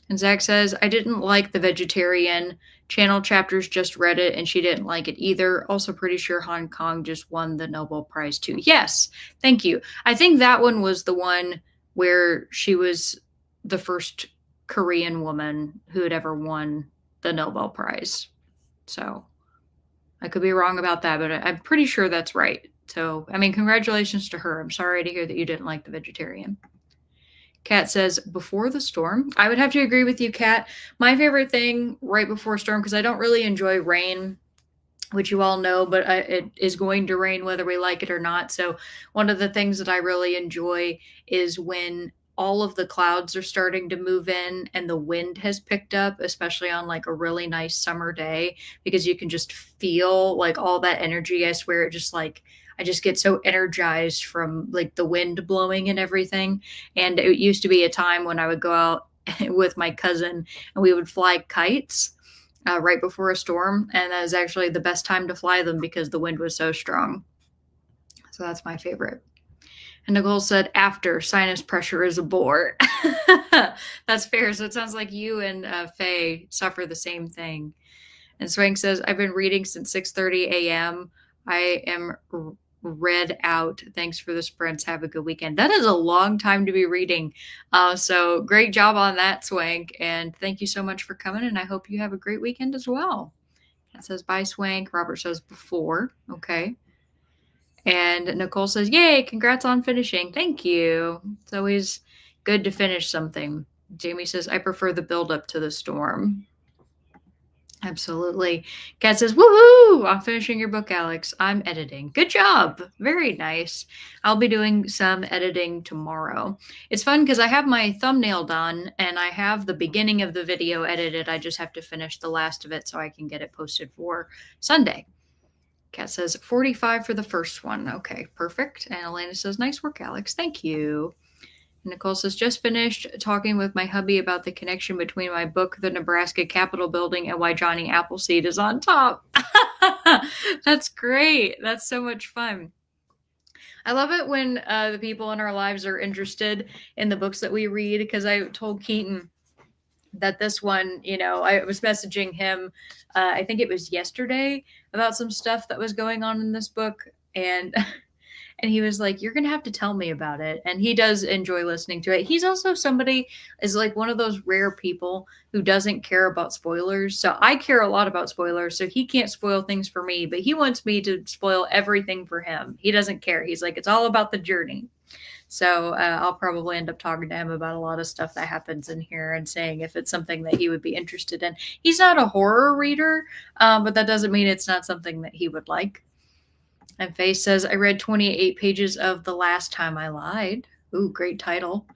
[SPEAKER 1] And Zach says, I didn't like the vegetarian channel chapters, just read it, and she didn't like it either. Also pretty sure Hong Kong just won the Nobel Prize too. Yes, thank you. I think that one was the one where she was the first Korean woman who had ever won the Nobel Prize. So I could be wrong about that, but I'm pretty sure that's right. So, I mean, congratulations to her. I'm sorry to hear that you didn't like the vegetarian. Kat says, before the storm. I would have to agree with you, Kat. My favorite thing right before storm, because I don't really enjoy rain, which you all know, but it is going to rain whether we like it or not. So one of the things that I really enjoy is when all of the clouds are starting to move in and the wind has picked up, especially on like a really nice summer day, because you can just feel like all that energy. I swear it just like I just get so energized from like the wind blowing and everything. And it used to be a time when I would go out with my cousin and we would fly kites right before a storm, and that is actually the best time to fly them because the wind was so strong. So that's my favorite. And Nicole said, after sinus pressure is a bore. That's fair. So it sounds like you and Faye suffer the same thing. And Swank says, I've been reading since 6:30 a.m. I am read out. Thanks for the sprints. Have a good weekend. That is a long time to be reading. So great job on that, Swank. And thank you so much for coming. And I hope you have a great weekend as well. It says, bye, Swank. Robert says, before. Okay. And Nicole says, yay, congrats on finishing. Thank you. It's always good to finish something. Jamie says, I prefer the build up to the storm. Absolutely. Kat says, woohoo! I'm finishing your book, Alex. I'm editing. Good job. Very nice. I'll be doing some editing tomorrow. It's fun because I have my thumbnail done and I have the beginning of the video edited. I just have to finish the last of it so I can get it posted for Sunday. Kat says, 45 for the first one. Okay, perfect. And Elena says, nice work, Alex. Thank you. Nicole says, just finished talking with my hubby about the connection between my book, The Nebraska Capitol Building, and why Johnny Appleseed is on top. That's great. That's so much fun. I love it when the people in our lives are interested in the books that we read, because I told Keaton that this one, I was messaging him, I think it was yesterday, about some stuff that was going on in this book. And and he was like, you're gonna have to tell me about it. And he does enjoy listening to it. He's also somebody, is like one of those rare people who doesn't care about spoilers. So I care a lot about spoilers, so he can't spoil things for me, but he wants me to spoil everything for him. He doesn't care. He's like, it's all about the journey. So I'll probably end up talking to him about a lot of stuff that happens in here and saying if it's something that he would be interested in. He's not a horror reader, but that doesn't mean it's not something that he would like. And Faye says, I read 28 pages of The Last Time I Lied. Ooh, great title.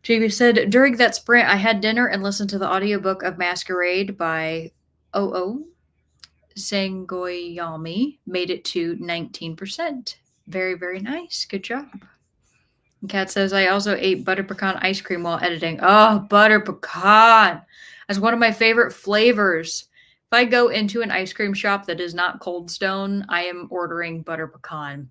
[SPEAKER 1] Jamie said, during that sprint, I had dinner and listened to the audiobook of Masquerade by O.O. Sangoyami. Made it to 19%. Very, very nice. Good job. And Kat says, I also ate butter pecan ice cream while editing. Oh, butter pecan. That's one of my favorite flavors. If I go into an ice cream shop that is not Cold Stone, I am ordering butter pecan.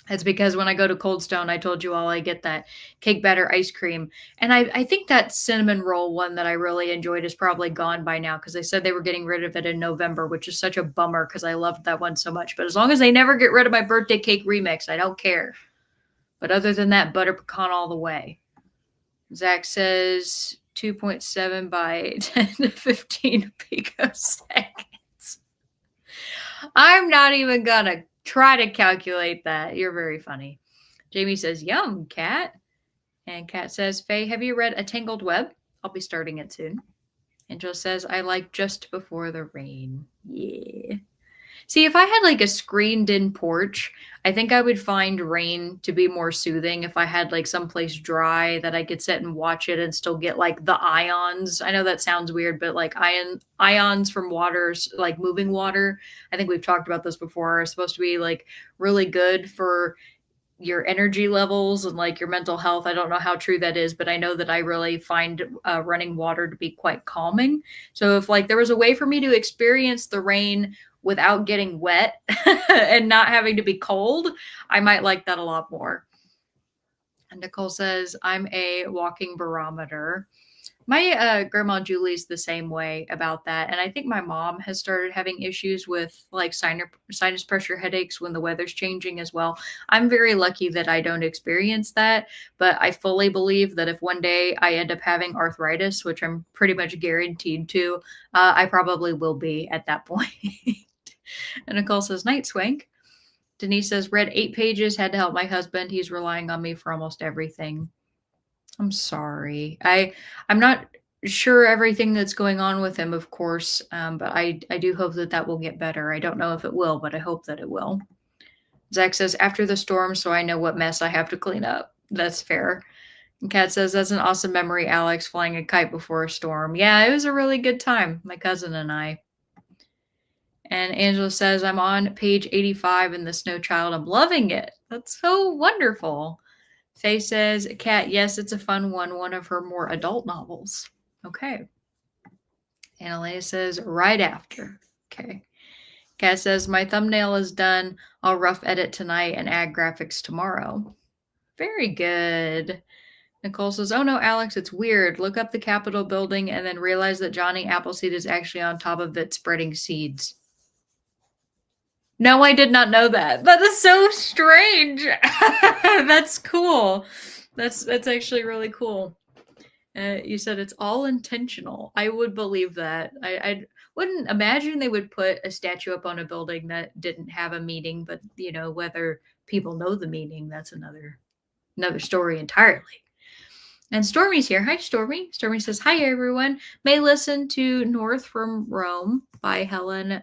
[SPEAKER 1] It's because when I go to Cold Stone, I told you all I get that cake batter ice cream. And I think that cinnamon roll one that I really enjoyed is probably gone by now because they said they were getting rid of it in November, which is such a bummer because I loved that one so much. But as long as they never get rid of my birthday cake remix, I don't care. But other than that, butter pecan all the way. Zach says 2.7 by 10 to 15 picoseconds. I'm not even going to try to calculate that. You're very funny. Jamie says, yum, Kat. And Kat says, Faye, have you read A Tangled Web? I'll be starting it soon. Angel says, I like Just Before the Rain. Yeah. See, if I had like a screened in porch, I think I would find rain to be more soothing if I had like someplace dry that I could sit and watch it and still get like the ions. I know that sounds weird, but like ions from waters, like moving water. I think we've talked about this before, are supposed to be like really good for your energy levels and like your mental health. I don't know how true that is, but I know that I really find running water to be quite calming. So if like there was a way for me to experience the rain without getting wet and not having to be cold, I might like that a lot more. And Nicole says, I'm a walking barometer. My grandma Julie's the same way about that. And I think my mom has started having issues with like sinus pressure headaches when the weather's changing as well. I'm very lucky that I don't experience that, but I fully believe that if one day I end up having arthritis, which I'm pretty much guaranteed to, I probably will be at that point. And Nicole says, night swank. Denise says, read 8 pages, had to help my husband. He's relying on me for almost everything. I'm sorry. I'm not sure everything that's going on with him, of course, but I do hope that that will get better. I don't know if it will, but I hope that it will. Zach says, after the storm, so I know what mess I have to clean up. That's fair. And Kat says, that's an awesome memory, Alex, flying a kite before a storm. Yeah, it was a really good time, my cousin and I. And Angela says, I'm on page 85 in The Snow Child. I'm loving it. That's so wonderful. Faye says, Kat, yes, it's a fun one of her more adult novels. Okay. Annalena says, right after. Okay. Kat says, my thumbnail is done. I'll rough edit tonight and add graphics tomorrow. Very good. Nicole says, oh no, Alex, it's weird. Look up the Capitol building and then realize that Johnny Appleseed is actually on top of it spreading seeds. No, I did not know that. That is so strange. That's cool. That's actually really cool. You said it's all intentional. I would believe that. I wouldn't imagine they would put a statue up on a building that didn't have a meaning, but you know, whether people know the meaning, that's another story entirely. And Stormy's here. Hi, Stormy. Stormy says, hi, everyone. May listen to North from Rome by Helen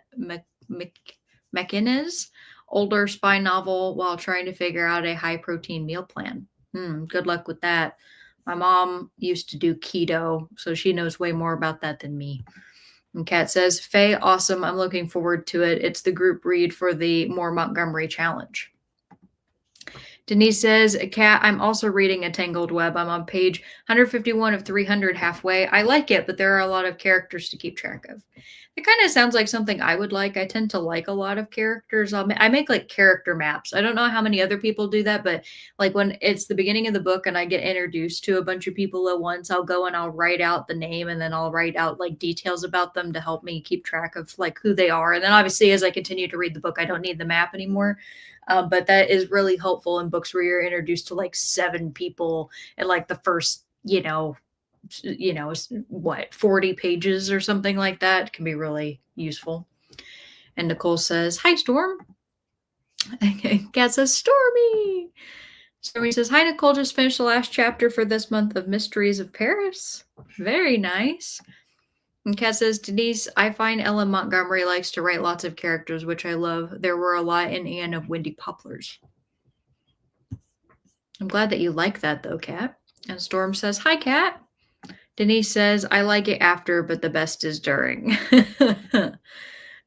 [SPEAKER 1] McInnes, older spy novel while trying to figure out a high protein meal plan. Good luck with that. My mom used to do keto, so she knows way more about that than me. And Kat says, Faye, awesome. I'm looking forward to it. It's the group read for the More Montgomery Challenge. Denise says, Kat, I'm also reading A Tangled Web. I'm on page 151 of 300 halfway. I like it, but there are a lot of characters to keep track of. It kind of sounds like something I would like. I tend to like a lot of characters. I make like character maps. I don't know how many other people do that, but like when it's the beginning of the book and I get introduced to a bunch of people at once, I'll go and I'll write out the name and then I'll write out like details about them to help me keep track of like who they are. And then obviously as I continue to read the book, I don't need the map anymore. But that is really helpful in books where you're introduced to like 7 people in like the first, what, 40 pages or something like that. It can be really useful. And Nicole says, hi, Storm. Kat says, Stormy. Stormy says, hi, Nicole. Just finished the last chapter for this month of Mysteries of Paris. Very nice. And Kat says, Denise, I find Ellen Montgomery likes to write lots of characters, which I love. There were a lot in Anne of Windy Poplars. I'm glad that you like that, though, Kat. And Storm says, hi, Kat. Denise says, I like it after, but the best is during.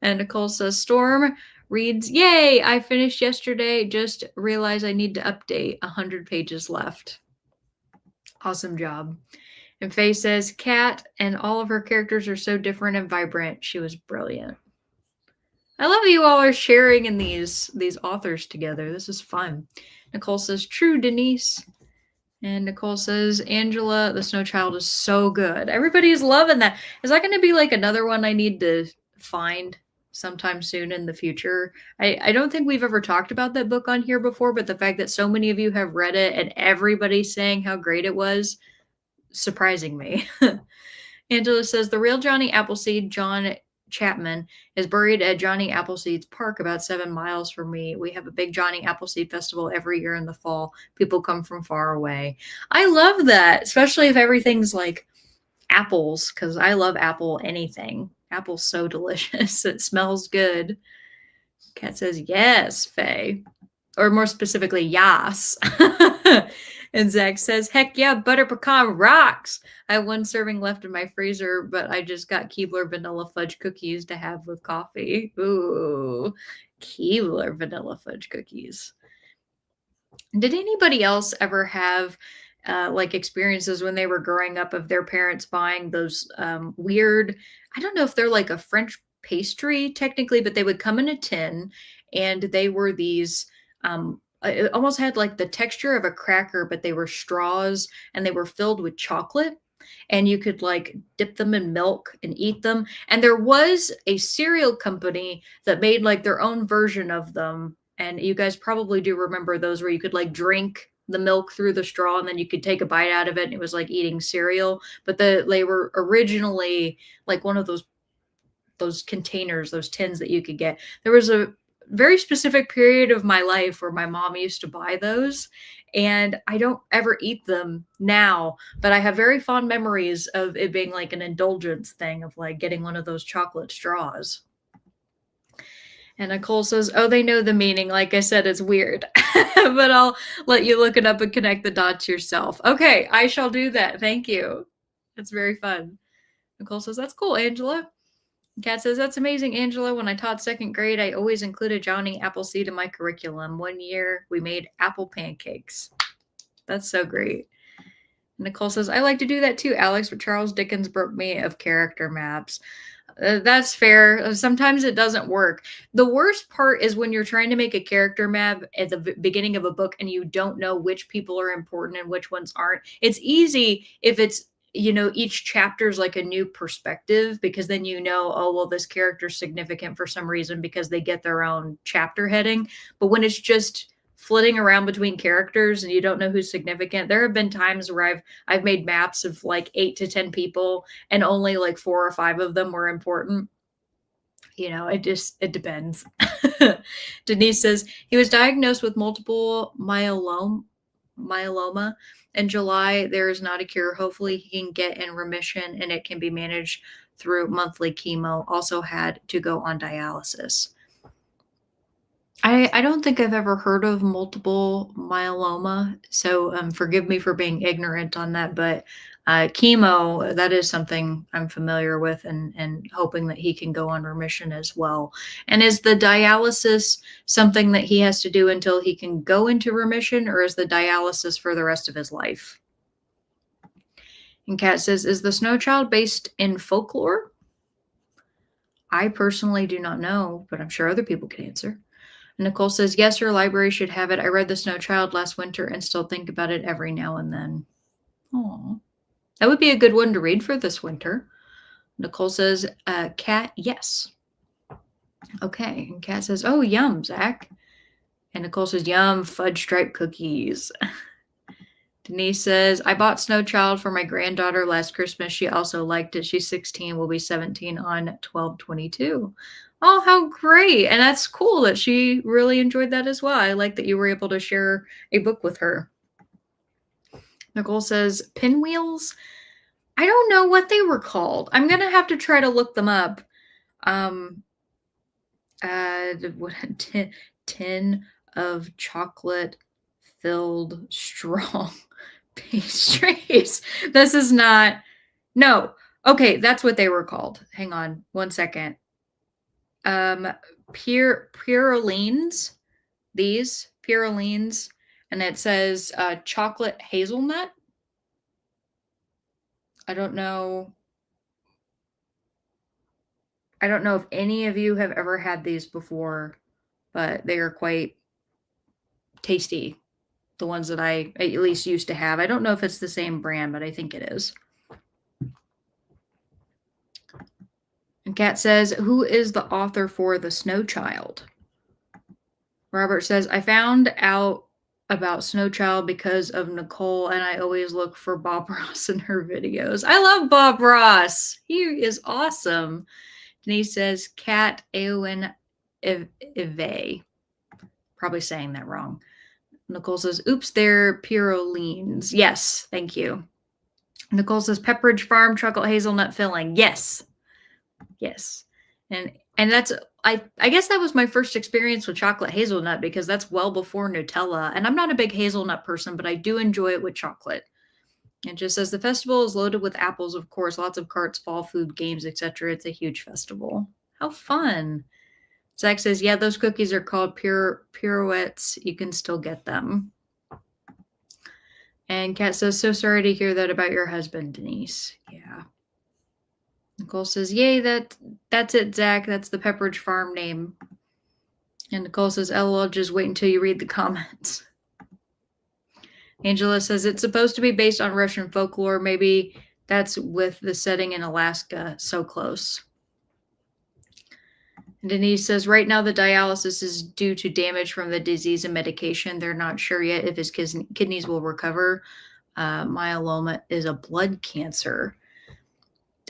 [SPEAKER 1] And Nicole says, Storm, reads, "Yay, I finished yesterday. Just realized I need to update. 100 pages left." Awesome job. And Faye says, "Kat and all of her characters are so different and vibrant. She was brilliant." I love that you all are sharing in these authors together. This is fun. Nicole says, "True, Denise." And Nicole says, "Angela, the Snow Child is so good." Everybody's loving that. Is that going to be like another one I need to find sometime soon in the future? I don't think we've ever talked about that book on here before, but the fact that so many of you have read it and everybody's saying how great it was, surprising me. Angela says, "The real Johnny Appleseed, John Chapman, is buried at Johnny Appleseed's Park about 7 miles from me. We have a big Johnny Appleseed festival every year in the fall. People come from far away." I love that, especially if everything's like apples, because I love apple anything. Apple's so delicious. It smells good. Kat says, "Yes, Faye." Or more specifically, yas. And Zach says, "Heck yeah, butter pecan rocks. I have one serving left in my freezer, but I just got Keebler vanilla fudge cookies to have with coffee." Ooh, Keebler vanilla fudge cookies. Did anybody else ever have like experiences when they were growing up of their parents buying those weird, I don't know if they're like a French pastry technically, but they would come in a tin and they were these, it almost had like the texture of a cracker, but they were straws and they were filled with chocolate. And you could like dip them in milk and eat them. And there was a cereal company that made like their own version of them, and you guys probably do remember those where you could like drink the milk through the straw and then you could take a bite out of it and it was like eating cereal. But they were originally like one of those containers, those tins that you could get. There was a very specific period of my life where my mom used to buy those, and I don't ever eat them now, but I have very fond memories of it being like an indulgence thing of like getting one of those chocolate straws. And Nicole says, "Oh, they know the meaning. Like I said, it's weird." But I'll let you look it up and connect the dots yourself. Okay, I shall do that. Thank you. It's very fun. Nicole says, "That's cool, Angela." Kat says, "That's amazing, Angela. When I taught second grade, I always included Johnny Appleseed in my curriculum. One year, we made apple pancakes." That's so great. Nicole says, "I like to do that too, Alex, but Charles Dickens broke me of character maps." That's fair. Sometimes it doesn't work. The worst part is when you're trying to make a character map at the beginning of a book and you don't know which people are important and which ones aren't. It's easy if it's, each chapter is like a new perspective, because then oh, well, this character's significant for some reason because they get their own chapter heading. But when it's just flitting around between characters and you don't know who's significant, there have been times where I've made maps of like 8 to 10 people and only like 4 or 5 of them were important. It depends. Denise says, "He was diagnosed with multiple myeloma in July. There is not a cure. Hopefully he can get in remission and it can be managed through monthly chemo. Also had to go on dialysis." I don't think I've ever heard of multiple myeloma, so forgive me for being ignorant on that. But chemo, that is something I'm familiar with, and hoping that he can go on remission as well. And is the dialysis something that he has to do until he can go into remission, or is the dialysis for the rest of his life? And Kat says, "Is the Snow Child based in folklore?" I personally do not know, but I'm sure other people can answer. Nicole says, "Yes, your library should have it. I read The Snow Child last winter and still think about it every now and then." Oh, that would be a good one to read for this winter. Nicole says, "Kat, yes." Okay. And Kat says, "Oh, yum, Zach." And Nicole says, "Yum, fudge stripe cookies." Denise says, "I bought Snow Child for my granddaughter last Christmas. She also liked it. She's 16, will be 17 on 12/22. Oh, how great. And that's cool that she really enjoyed that as well. I like that you were able to share a book with her. Nicole says, "Pinwheels?" I don't know what they were called. I'm going to have to try to look them up. What tin of chocolate filled strong pastries. This is not. No. Okay, that's what they were called. Hang on one second. Purolines, these Purolines, and it says chocolate hazelnut. I don't know. I don't know if any of you have ever had these before, but they are quite tasty. The ones that I at least used to have. I don't know if it's the same brand, but I think it is. And Kat says, who is the author for The Snow Child? Robert says, I found out about Snow Child because of Nicole, and I always look for Bob Ross in her videos. I love Bob Ross. He is awesome. Denise says, Kat Eowyn Eve. Probably saying that wrong. Nicole says, oops, they're Purolines. Yes, thank you. Nicole says, Pepperidge Farm chocolate hazelnut filling. Yes. Yes. And that's I guess that was my first experience with chocolate hazelnut because that's well before Nutella. And I'm not a big hazelnut person, but I do enjoy it with chocolate. It just says the festival is loaded with apples, of course, lots of carts, fall food, games, etc. It's a huge festival. How fun. Zach says, yeah, those cookies are called pirouettes. You can still get them. And Kat says, so sorry to hear that about your husband, Denise. Yeah. Nicole says, yay, that's it, Zach. That's the Pepperidge Farm name. And Nicole says, LOL, just wait until you read the comments. Angela says, it's supposed to be based on Russian folklore. Maybe that's with the setting in Alaska. So close. And Denise says, right now the dialysis is due to damage from the disease and medication. They're not sure yet if his kidneys will recover. Myeloma is a blood cancer.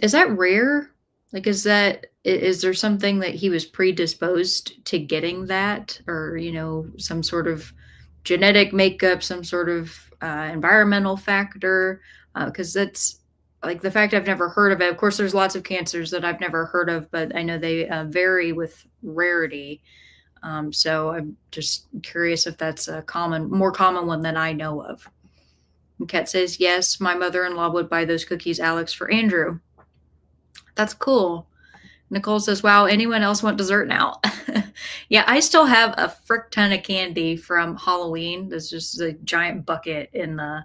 [SPEAKER 1] Is that rare? Like, is there something that he was predisposed to getting that, or, some sort of genetic makeup, some sort of environmental factor? Because that's like the fact I've never heard of it. Of course, there's lots of cancers that I've never heard of, but I know they vary with rarity. So I'm just curious if that's a more common one than I know of. And Kat says, yes, my mother-in-law would buy those cookies, Alex, for Andrew. That's cool. Nicole says, wow, anyone else want dessert now? Yeah, I still have a frick ton of candy from Halloween. There's just a giant bucket in the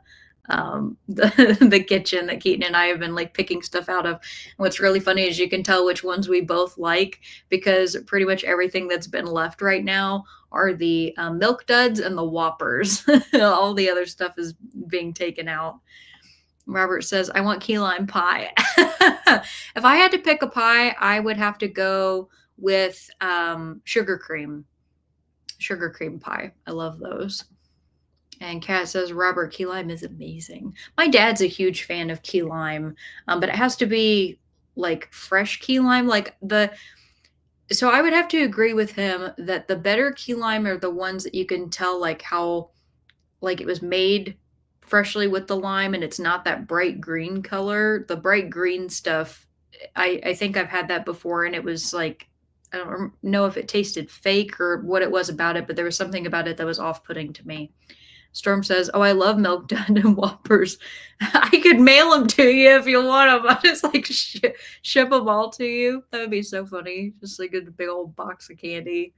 [SPEAKER 1] kitchen that Keaton and I have been like picking stuff out of. And what's really funny is you can tell which ones we both like because pretty much everything that's been left right now are the Milk Duds and the Whoppers. All the other stuff is being taken out. Robert says, I want key lime pie. If I had to pick a pie, I would have to go with sugar cream pie. I love those. And Kat says, Robert, key lime is amazing. My dad's a huge fan of key lime, but it has to be like fresh key lime. So I would have to agree with him that the better key lime are the ones that you can tell like how like it was made freshly with the lime and it's not that bright green color. The bright green stuff, I think I've had that before and it was like, I don't know if it tasted fake or what it was about it, but there was something about it that was off-putting to me. Storm says, oh, I love Milk Dud and Whoppers. I could mail them to you if you want them. I'll just like ship them all to you. That would be so funny. Just like a big old box of candy.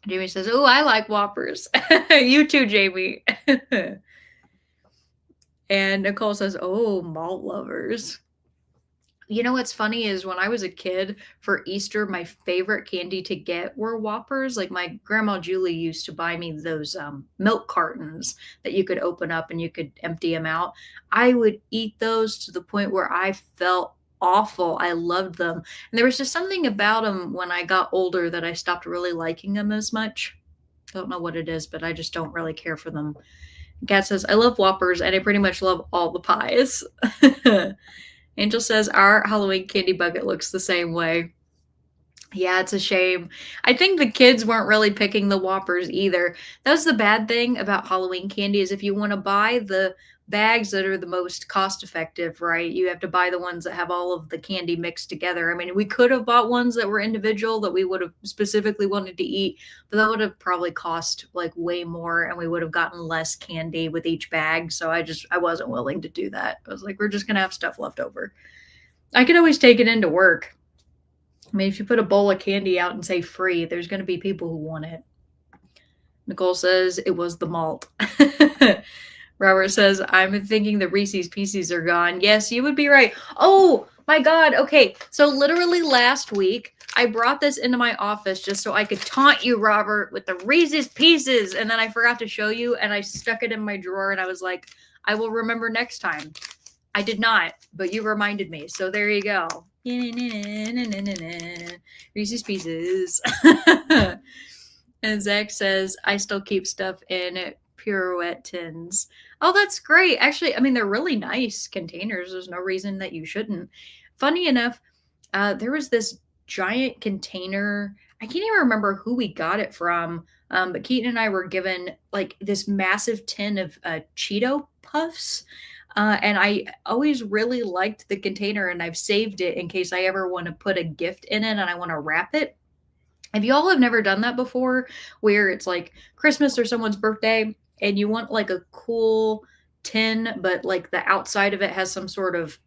[SPEAKER 1] Jamie says, oh, I like Whoppers. You too, Jamie. And Nicole says, oh, malt lovers. You know what's funny is when I was a kid for Easter, my favorite candy to get were Whoppers. Like my grandma Julie used to buy me those milk cartons that you could open up and you could empty them out. I would eat those to the point where I felt awful. I loved them. And there was just something about them when I got older that I stopped really liking them as much. I don't know what it is, but I just don't really care for them. Kat says, I love Whoppers and I pretty much love all the pies. Angel says, our Halloween candy bucket looks the same way. Yeah, it's a shame. I think the kids weren't really picking the Whoppers either. That's the bad thing about Halloween candy is if you want to buy the bags that are the most cost effective, right? You have to buy the ones that have all of the candy mixed together. I mean, we could have bought ones that were individual that we would have specifically wanted to eat, but that would have probably cost like way more and we would have gotten less candy with each bag. So I wasn't willing to do that. I was like, we're just going to have stuff left over. I could always take it into work. I mean, if you put a bowl of candy out and say free, there's going to be people who want it. Nicole says it was the malt. Robert says, I'm thinking the Reese's Pieces are gone. Yes, you would be right. Oh my God. Okay. So literally last week, I brought this into my office just so I could taunt you, Robert, with the Reese's Pieces. And then I forgot to show you and I stuck it in my drawer and I was like, I will remember next time. I did not, but you reminded me. So there you go. Reese's Pieces. And Zach says, I still keep stuff in Pirouette tins. Oh, that's great. Actually, I mean, they're really nice containers. There's no reason that you shouldn't. Funny enough, there was this giant container. I can't even remember who we got it from, but Keaton and I were given like this massive tin of Cheeto Puffs. And I always really liked the container, and I've saved it in case I ever want to put a gift in it and I want to wrap it. If y'all have never done that before, where it's like Christmas or someone's birthday and you want like a cool tin, but like the outside of it has some sort of,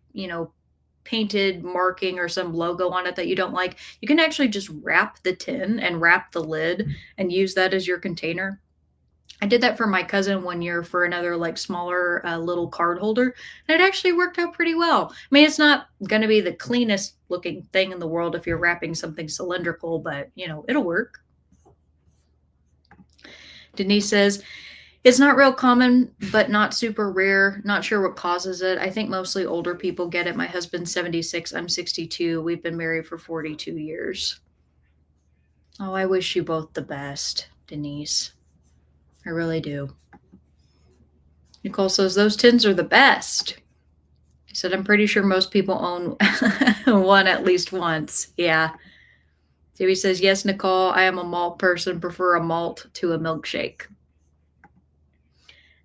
[SPEAKER 1] painted marking or some logo on it that you don't like, you can actually just wrap the tin and wrap the lid and use that as your container. I did that for my cousin one year for another like smaller little card holder, and it actually worked out pretty well. I mean, it's not going to be the cleanest looking thing in the world if you're wrapping something cylindrical, but it'll work. Denise says, it's not real common, but not super rare. Not sure what causes it. I think mostly older people get it. My husband's 76. I'm 62. We've been married for 42 years. Oh, I wish you both the best, Denise. I really do. Nicole says, those tins are the best. He said, I'm pretty sure most people own one at least once. Yeah. Debbie says, yes, Nicole, I am a malt person. Prefer a malt to a milkshake.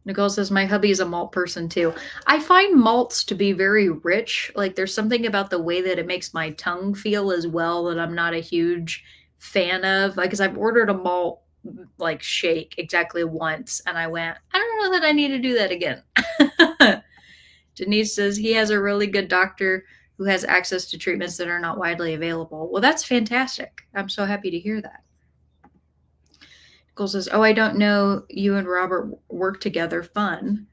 [SPEAKER 1] Nicole says, my hubby is a malt person too. I find malts to be very rich. Like there's something about the way that it makes my tongue feel as well that I'm not a huge fan of. Like, because I've ordered a malt like shake exactly once and I went, I don't know that I need to do that again. Denise says he has a really good doctor who has access to treatments that are not widely available. Well, that's fantastic. I'm so happy to hear that. Nicole says, oh, I don't know. You and Robert work together. Fun.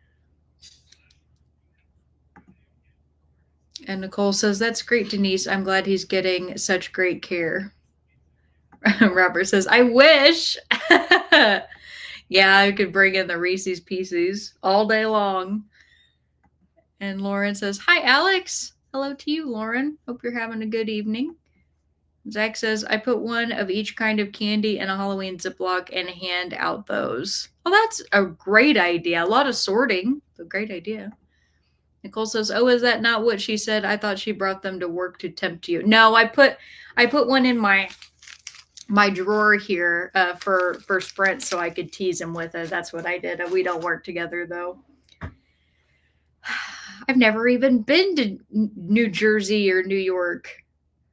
[SPEAKER 1] And Nicole says, that's great, Denise. I'm glad he's getting such great care. Robert says, I wish. Yeah, I could bring in the Reese's Pieces all day long. And Lauren says, hi, Alex. Hello to you, Lauren. Hope you're having a good evening. Zach says, I put one of each kind of candy in a Halloween Ziploc and hand out those. Oh, that's a great idea. A lot of sorting. A great idea. Nicole says, oh, is that not what she said? I thought she brought them to work to tempt you. No, I put one in my drawer here for Sprint so I could tease him with it. That's what I did. We don't work together, though. I've never even been to New Jersey or New York.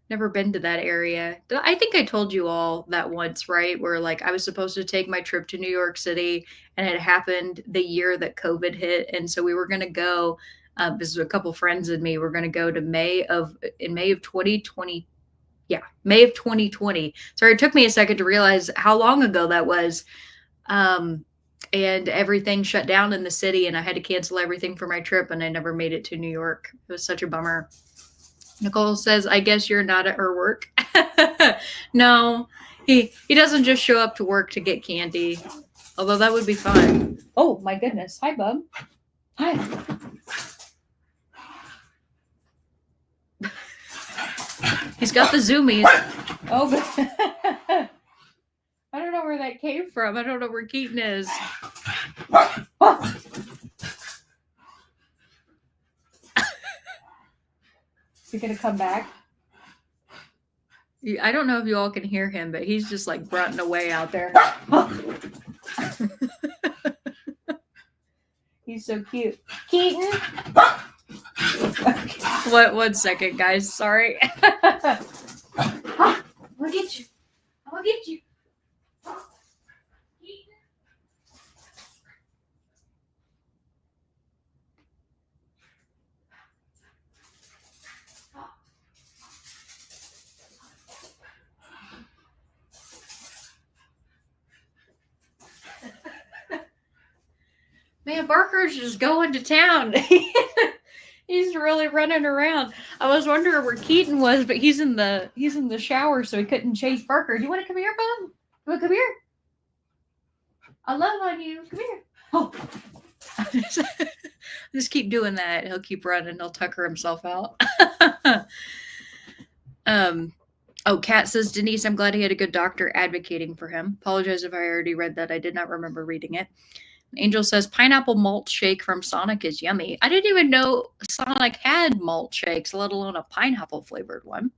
[SPEAKER 1] Never been to that area. I think I told you all that once, right? Where like I was supposed to take my trip to New York City and it happened the year that COVID hit. And so we were going to go, this is a couple friends and me, we're going to go to May of 2020. Yeah, May of 2020. Sorry, it took me a second to realize how long ago that was. And everything shut down in the city and I had to cancel everything for my trip and I never made it to New York. It was such a bummer. Nicole says, I guess you're not at her work. No, he doesn't just show up to work to get candy, although that would be fun. Oh, my goodness. Hi, bub. Hi. He's got the zoomies. Oh, I don't know where that came from. I don't know where Keaton is. Oh. Is he going to come back? I don't know if you all can hear him, but he's just like grunting away out there. He's so cute. Keaton? What? 1 second, guys. Sorry. I'm gonna get you. I'm gonna get you. Man, Barker's just going to town. He's really running around. I was wondering where Keaton was, but he's in the shower, so he couldn't chase Barker. Do you want to come here, bub? You want to come here? I love on you. Come here. Oh. Just keep doing that. He'll keep running. He'll tucker himself out. Oh, Kat says, Denise, I'm glad he had a good doctor advocating for him. Apologize if I already read that. I did not remember reading it. Angel says, pineapple malt shake from Sonic is yummy. I didn't even know Sonic had malt shakes, let alone a pineapple flavored one.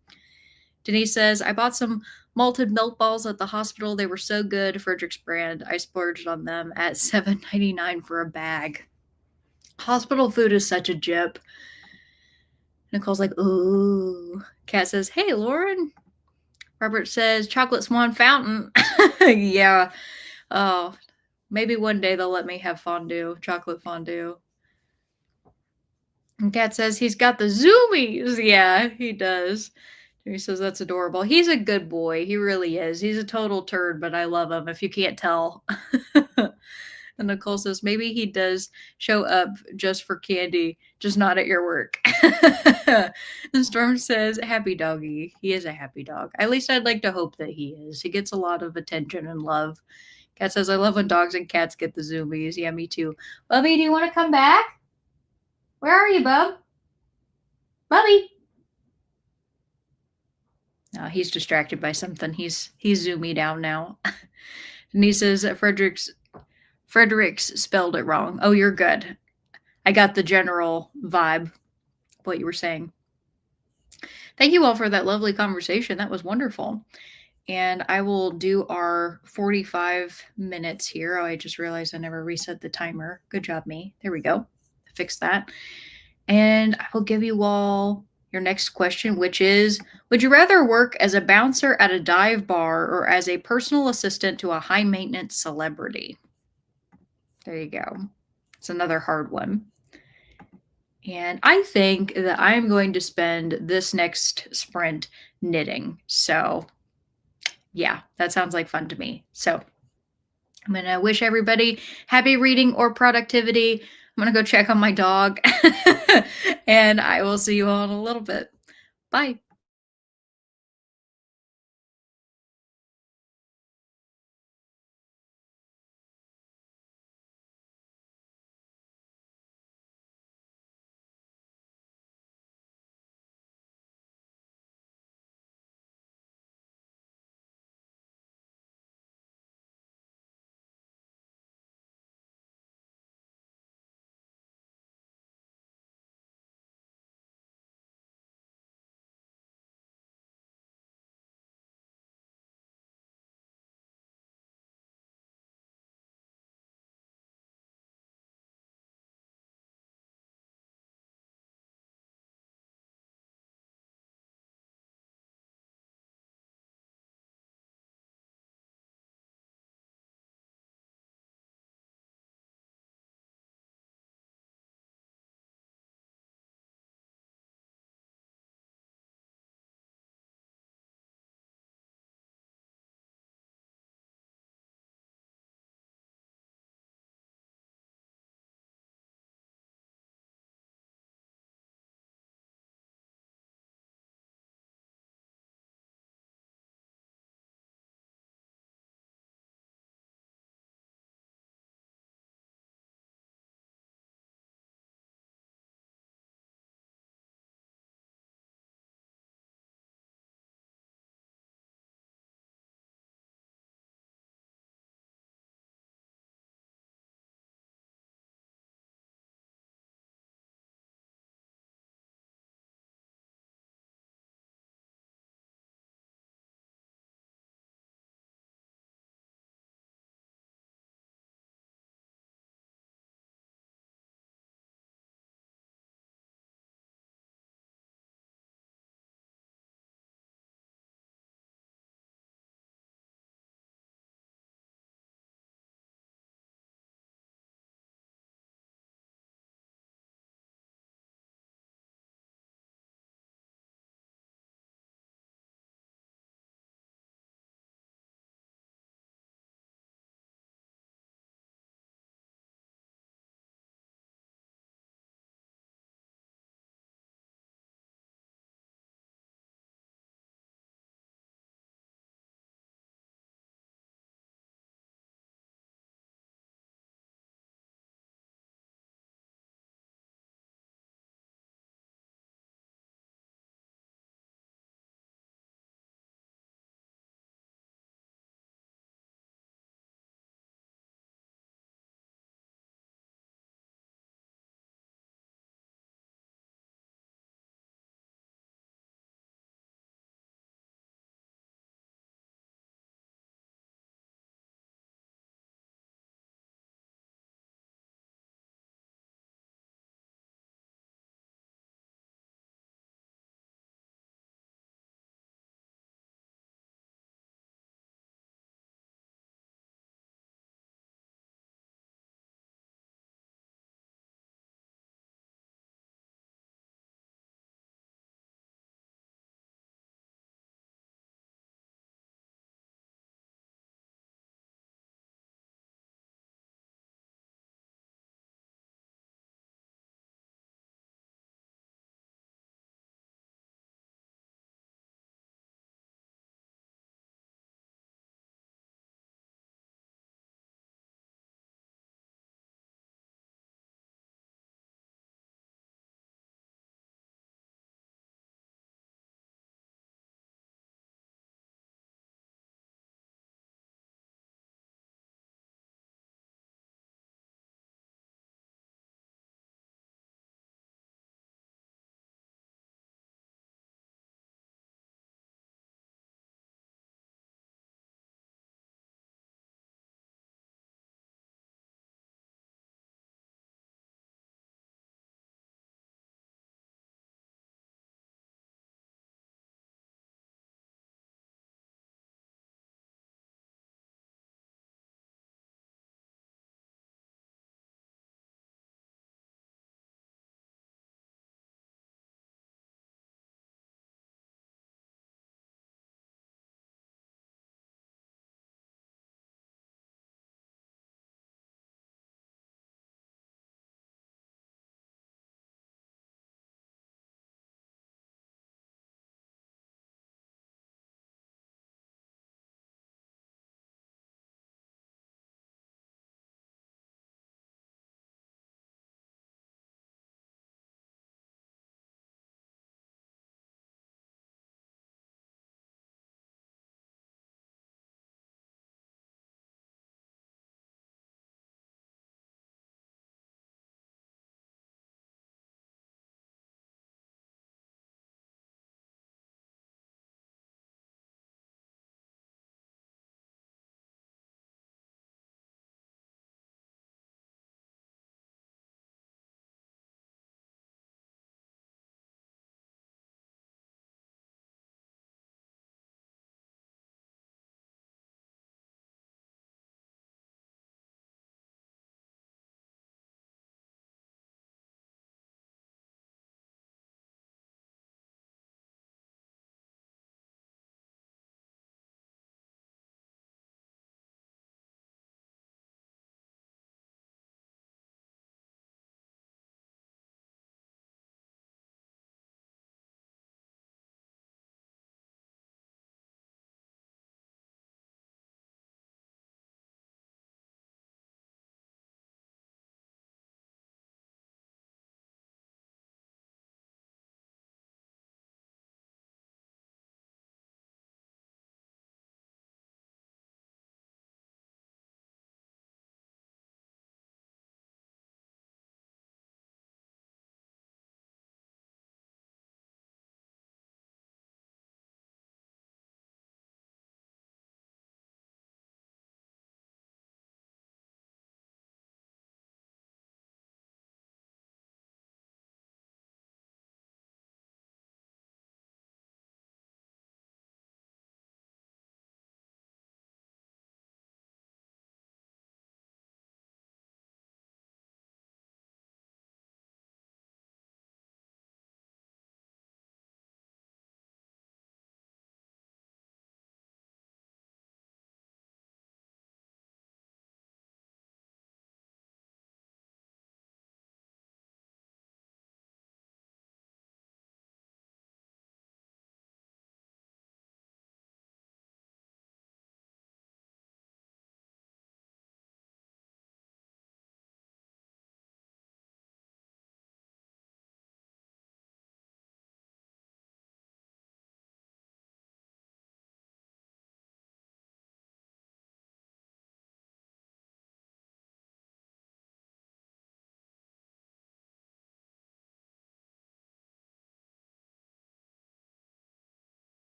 [SPEAKER 1] Denise says, I bought some malted milk balls at the hospital. They were so good. Frederick's brand. I splurged on them at $7.99 for a bag. Hospital food is such a jip. Nicole's like, ooh. Kat says, hey, Lauren. Robert says, chocolate swan fountain. Yeah. Oh, maybe one day they'll let me have fondue, chocolate fondue. And Kat says, he's got the zoomies. Yeah, he does. He says, that's adorable. He's a good boy. He really is. He's a total turd, but I love him, if you can't tell. And Nicole says, maybe he does show up just for candy, just not at your work. And Storm says, happy doggy. He is a happy dog. At least I'd like to hope that he is. He gets a lot of attention and love. Kat says, I love when dogs and cats get the zoomies. Yeah, me too. Bubby, do you want to come back? Where are you, Bub? Bubby. No, he's distracted by something. He's zoomy down now. And he says, Fredericks spelled it wrong. Oh, you're good. I got the general vibe of what you were saying. Thank you all for that lovely conversation. That was wonderful. And I will do our 45 minutes here. Oh, I just realized I never reset the timer. Good job, me. There we go. Fix that. And I will give you all your next question, which is, would you rather work as a bouncer at a dive bar or as a personal assistant to a high maintenance celebrity? There you go. It's another hard one. And I think that I'm going to spend this next sprint knitting. So yeah, that sounds like fun to me. So I'm going to wish everybody happy reading or productivity. I'm going to go check on my dog. And I will see you all in a little bit. Bye.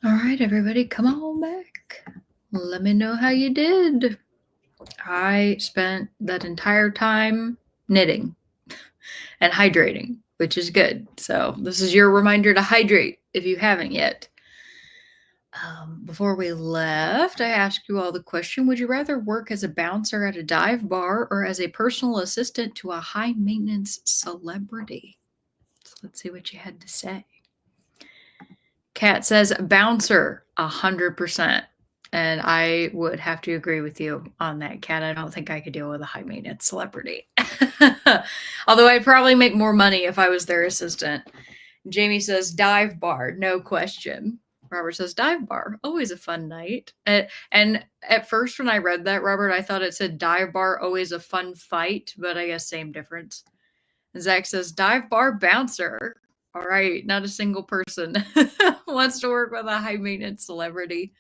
[SPEAKER 1] All right, everybody, come on back. Let me know how you did. I spent that entire time knitting and hydrating, which is good. So this is your reminder to hydrate if you haven't yet. Before we left, I asked you all the question, would you rather work as a bouncer at a dive bar or as a personal assistant to a high maintenance celebrity? So let's see what you had to say. Kat says bouncer 100%. And I would have to agree with you on that, Kat. I don't think I could deal with a high maintenance celebrity. Although I'd probably make more money if I was their assistant. Jamie says dive bar, no question. Robert says dive bar, always a fun night. And at first when I read that, Robert, I thought it said dive bar, always a fun fight, but I guess same difference. And Zach says dive bar bouncer. All right, not a single person wants to work with a high maintenance celebrity.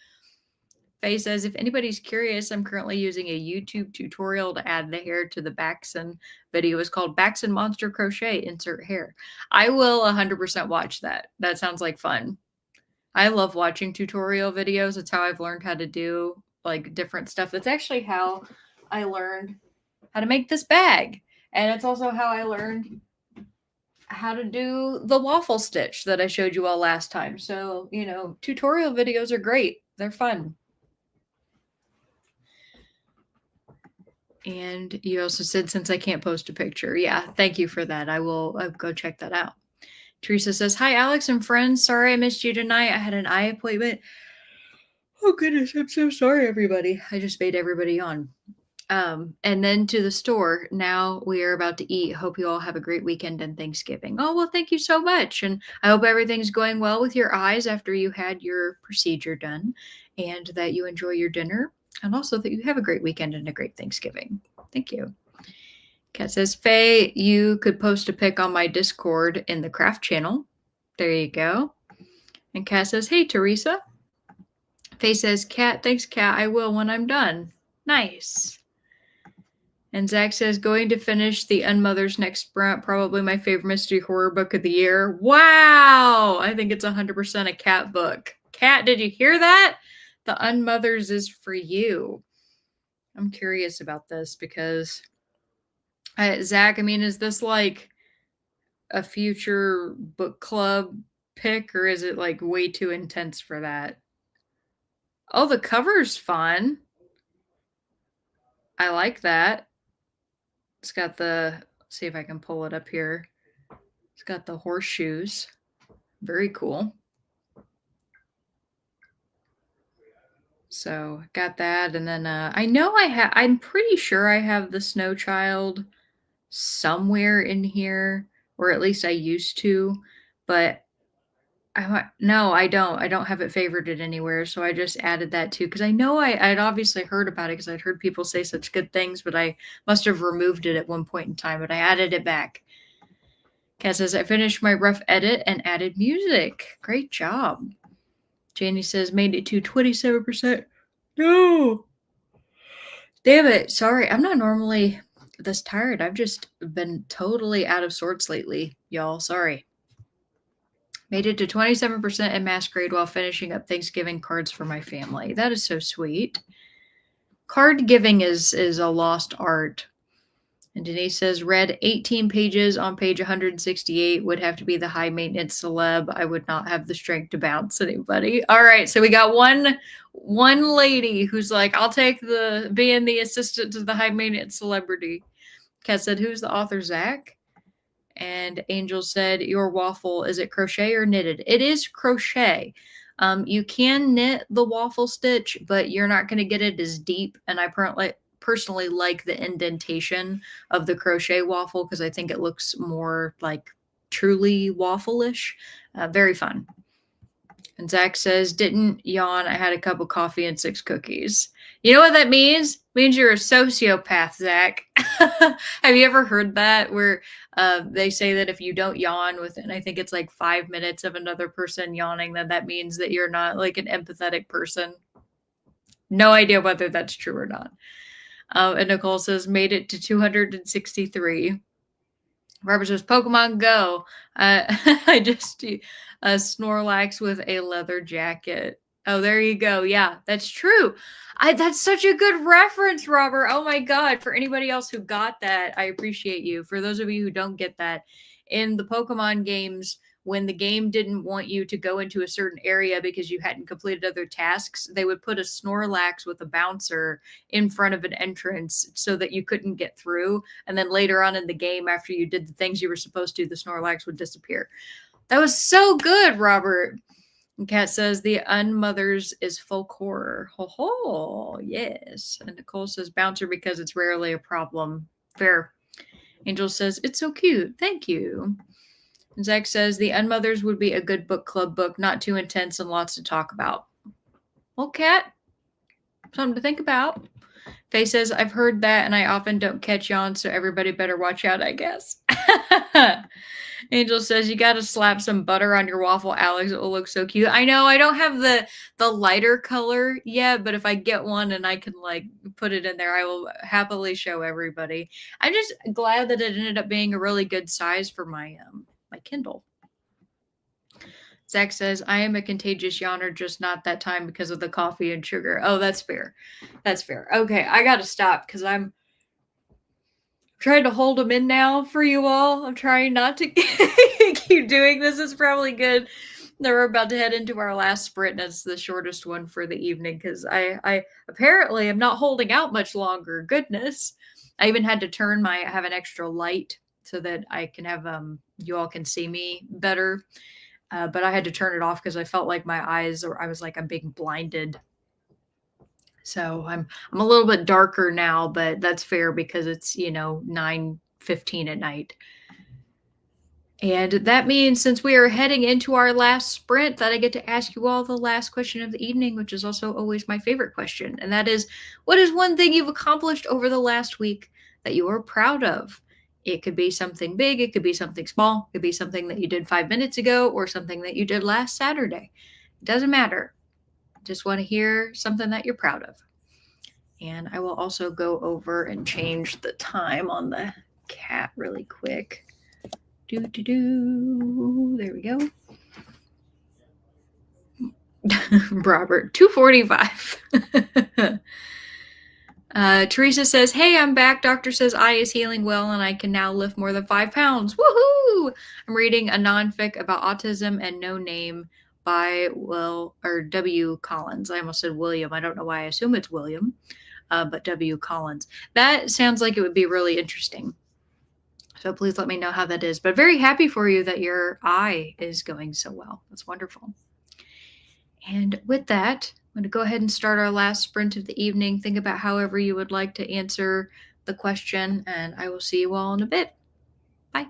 [SPEAKER 1] Faye says, if anybody's curious, I'm currently using a YouTube tutorial to add the hair to the Baxen video. It's called Baxen Monster Crochet Insert Hair. I will 100% watch that. That sounds like fun. I love watching tutorial videos. It's how I've learned how to do like different stuff. That's actually how I learned how to make this bag. And it's also how I learned how to do the waffle stitch that I showed you all last time. So, you know, tutorial videos are great. They're fun. And you also said, since I can't post a picture. Yeah, thank you for that. I'll go check that out. Teresa says, hi, Alex and friends. Sorry I missed you tonight. I had an eye appointment. Oh, goodness. I'm so sorry, everybody. I just made everybody on. And then to the store. Now we are about to eat. Hope you all have a great weekend and Thanksgiving. Oh, well, thank you so much. And I hope everything's going well with your eyes after you had your procedure done and that you enjoy your dinner. And also that you have a great weekend and a great Thanksgiving. Thank you. Kat says, Faye, you could post a pic on my Discord in the craft channel. There you go. And Kat says, hey, Teresa. Faye says, Kat, thanks, Kat. I will when I'm done. Nice. And Zach says, going to finish The Unmother's Next Sprint, probably my favorite mystery horror book of the year. Wow! I think it's 100% a Kat book. Kat, did you hear that? The Unmothers is for you. I'm curious about this because, Zach, I mean, is this like a future book club pick or is it like way too intense for that? Oh, the cover's fun. I like that. It's got the, let's see if I can pull it up here. It's got the horseshoes. Very cool. So got that. And then I know I'm pretty sure I have the Snow Child somewhere in here, or at least I used to, but no, I don't. I don't have it favorited anywhere. So I just added that too. Cause I know I'd obviously heard about it because I'd heard people say such good things, but I must have removed it at one point in time, but I added it back. Kat says, I finished my rough edit and added music. Great job. Janie says, made it to 27%. No. Damn it. Sorry. I'm not normally this tired. I've just been totally out of sorts lately, y'all. Sorry. Made it to 27% in Masquerade while finishing up Thanksgiving cards for my family. That is so sweet. Card giving is a lost art. And Denise says, read 18 pages on page 168. Would have to be the high maintenance celeb. I would not have the strength to bounce anybody. All right. So we got one lady who's like, I'll take being the assistant to the high maintenance celebrity. Kat said, who's the author, Zach? And Angel said, your waffle, is it crochet or knitted? It is crochet. You can knit the waffle stitch, but you're not going to get it as deep. And I personally like the indentation of the crochet waffle because I think it looks more like truly waffle-ish. Very fun. And Zach says, didn't yawn. I had a cup of coffee and 6 cookies. You know what that means? It means you're a sociopath, Zach. Have you ever heard that where they say that if you don't yawn within, I think it's like 5 minutes of another person yawning, then that means that you're not like an empathetic person. No idea whether that's true or not. And Nicole says, made it to 263. Robert says Pokemon Go. I just do a Snorlax with a leather jacket. Oh, there you go. Yeah, that's true. That's such a good reference, Robert. Oh my god. For anybody else who got that, I appreciate you. For those of you who don't get that, in the Pokemon games, when the game didn't want you to go into a certain area because you hadn't completed other tasks, they would put a Snorlax with a bouncer in front of an entrance so that you couldn't get through. And then later on in the game, after you did the things you were supposed to, the Snorlax would disappear. That was so good, Robert. And Kat says the unmothers is folk horror. Ho ho, yes. And Nicole says bouncer because it's rarely a problem. Fair. Angel says it's so cute. Thank you. And Zach says the unmothers would be a good book club book, not too intense and lots to talk about. Well, Kat, something to think about. Faye says, I've heard that and I often don't catch on, so everybody better watch out, I guess. Angel says, you got to slap some butter on your waffle, Alex. It will look so cute. I know I don't have the lighter color yet, but if I get one and I can like put it in there, I will happily show everybody. I'm just glad that it ended up being a really good size for my Kindle. Zach says, I am a contagious yawner, just not that time because of the coffee and sugar. Oh, that's fair. That's fair. Okay, I got to stop because I'm trying to hold them in now for you all. I'm trying not to keep doing this. It's probably good that we're about to head into our last sprint, and it's the shortest one for the evening because I apparently am not holding out much longer. Goodness. I even had to I have an extra light so that I can have, you all can see me better. But I had to turn it off because I felt like my eyes, or I was like, I'm being blinded. So I'm a little bit darker now, but that's fair because it's 9:15 at night. And that means since we are heading into our last sprint, that I get to ask you all the last question of the evening, which is also always my favorite question. And that is, what is one thing you've accomplished over the last week that you are proud of? It could be something big, it could be something small, it could be something that you did 5 minutes ago, or something that you did last Saturday. It doesn't matter. Just want to hear something that you're proud of. And I will also go over and change the time on the cat really quick. There we go. Robert, 2:45. Teresa says, hey, I'm back. Doctor says eye is healing well and I can now lift more than 5 pounds. Woohoo! I'm reading a nonfic about autism and No Name by W. Collins. I almost said William. I don't know why I assume it's William, but W. Collins. That sounds like it would be really interesting. So please let me know how that is. But very happy for you that your eye is going so well. That's wonderful. And with that, I'm going to go ahead and start our last sprint of the evening. Think about however you would like to answer the question, and I will see you all in a bit. Bye.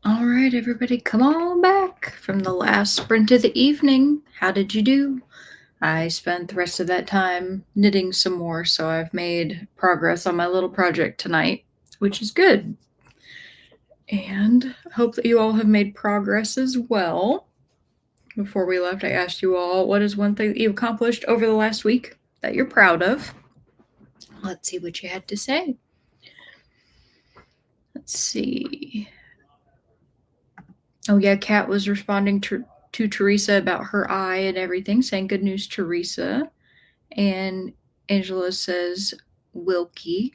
[SPEAKER 1] All right, everybody, come on back from the last sprint of the evening. How did you do? I spent the rest of that time knitting some more, so I've made progress on my little project tonight, which is good. And I hope that you all have made progress as well. Before we left, I asked you all, what is one thing that you accomplished over the last week that you're proud of? Let's see what you had to say. Let's see. Oh yeah, Kat was responding to Teresa about her eye and everything, saying good news, Teresa. And Angela says Wilkie.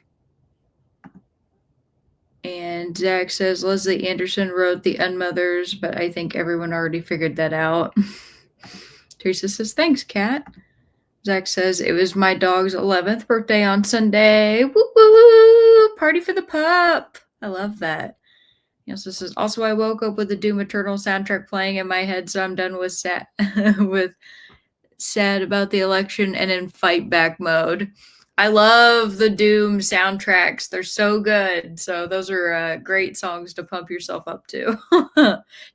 [SPEAKER 1] And Zach says Leslie Anderson wrote The Unmothers, but I think everyone already figured that out. Teresa says, thanks, Kat. Zach says, it was my dog's 11th birthday on Sunday. Woo woo! Party for the pup. I love that. He also says, also, I woke up with the Doom Eternal soundtrack playing in my head, so I'm done with sad about the election and in fight back mode. I love the Doom soundtracks. They're so good. So those are great songs to pump yourself up to.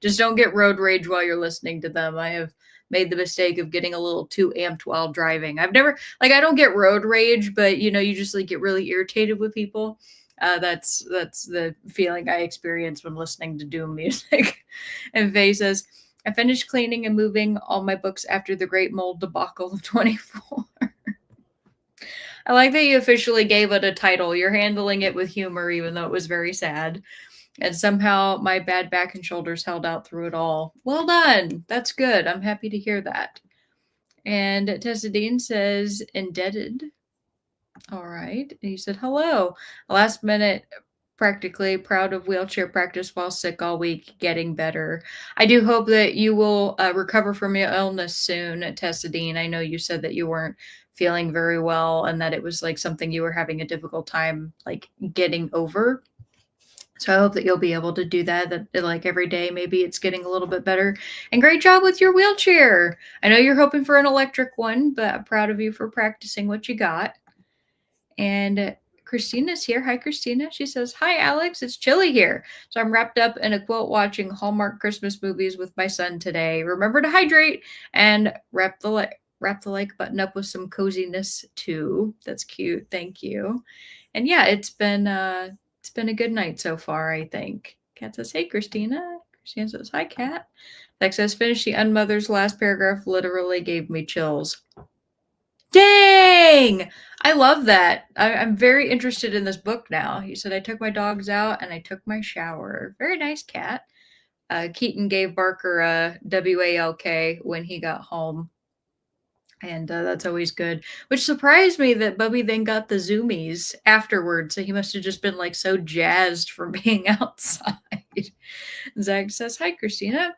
[SPEAKER 1] Just don't get road rage while you're listening to them. I have made the mistake of getting a little too amped while driving. I've never, like, I don't get road rage, but you know, you just like get really irritated with people. That's the feeling I experience when listening to Doom music. And Faye says, I finished cleaning and moving all my books after the Great Mold debacle of 24. I like that you officially gave it a title. You're handling it with humor, even though it was very sad. And somehow my bad back and shoulders held out through it all. Well done. That's good. I'm happy to hear that. And Tessa Dean says, indebted. All right. And he said, hello. Last minute, practically proud of wheelchair practice while sick all week, getting better. I do hope that you will recover from your illness soon, Tessa Dean. I know you said that you weren't feeling very well and that it was like something you were having a difficult time like getting over. So I hope that you'll be able to do that like every day. Maybe it's getting a little bit better. And great job with your wheelchair. I know you're hoping for an electric one, but I'm proud of you for practicing what you got. And Christina's here. Hi, Christina. She says, hi, Alex. It's chilly here. So I'm wrapped up in a quilt watching Hallmark Christmas movies with my son today. Remember to hydrate and wrap the like button up with some coziness too. That's cute. Thank you. And yeah, it's been a good night so far, I think. Kat says, hey, Christina. Christina says, hi, Kat. Lex says, finish the Unmother's last paragraph literally gave me chills. Dang! I love that. I'm very interested in this book now. He said, I took my dogs out and I took my shower. Very nice, Cat. Keaton gave Barker a WALK when he got home. And that's always good. Which surprised me that Bubby then got the zoomies afterwards. So he must have just been like so jazzed from being outside. Zach says, hi, Christina.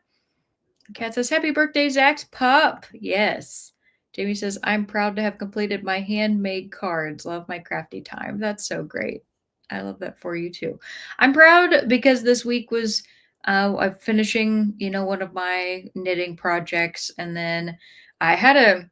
[SPEAKER 1] Cat says, happy birthday, Zach's pup. Yes. Jamie says, I'm proud to have completed my handmade cards. Love my crafty time. That's so great. I love that for you too. I'm proud because this week was I'm finishing, one of my knitting projects, and then I had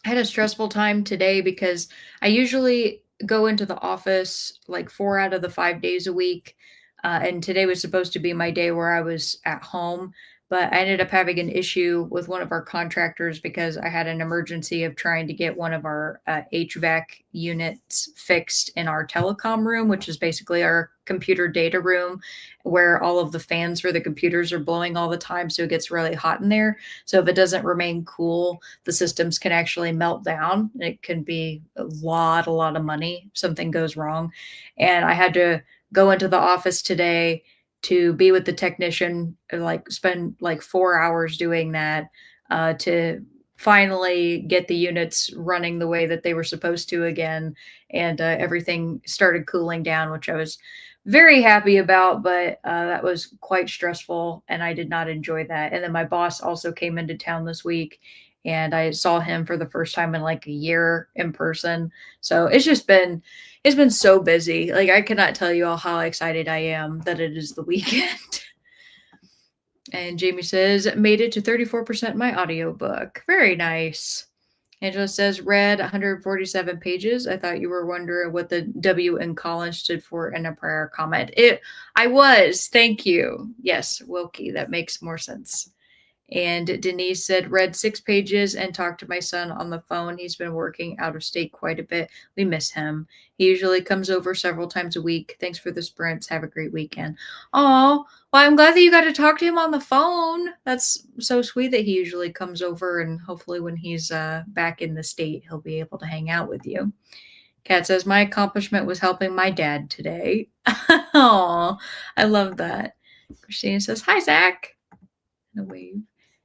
[SPEAKER 1] a stressful time today because I usually go into the office like 4 out of the 5 days a week. And today was supposed to be my day where I was at home, but I ended up having an issue with one of our contractors because I had an emergency of trying to get one of our HVAC units fixed in our telecom room, which is basically our computer data room where all of the fans for the computers are blowing all the time. So it gets really hot in there. So if it doesn't remain cool, the systems can actually melt down. It can be a lot of money if something goes wrong. And I had to go into the office today to be with the technician, like spend like 4 hours doing that to finally get the units running the way that they were supposed to again. And everything started cooling down, which I was very happy about, but that was quite stressful and I did not enjoy that. And then my boss also came into town this week and I saw him for the first time in like a year in person. So it's been so busy. Like I cannot tell you all how excited I am that it is the weekend. And Jamie says, made it to 34% my audiobook. Very nice. Angela says, read 147 pages. I thought you were wondering what the W in Collins stood for in a prior comment. I was. Thank you. Yes, Wilkie. That makes more sense. And Denise said, read 6 pages and talked to my son on the phone. He's been working out of state quite a bit. We miss him. He usually comes over several times a week. Thanks for the sprints. Have a great weekend. Oh, well, I'm glad that you got to talk to him on the phone. That's so sweet that he usually comes over, and hopefully when he's back in the state, he'll be able to hang out with you. Kat says, my accomplishment was helping my dad today. Oh, I love that. Christina says, hi, Zach. And a wave.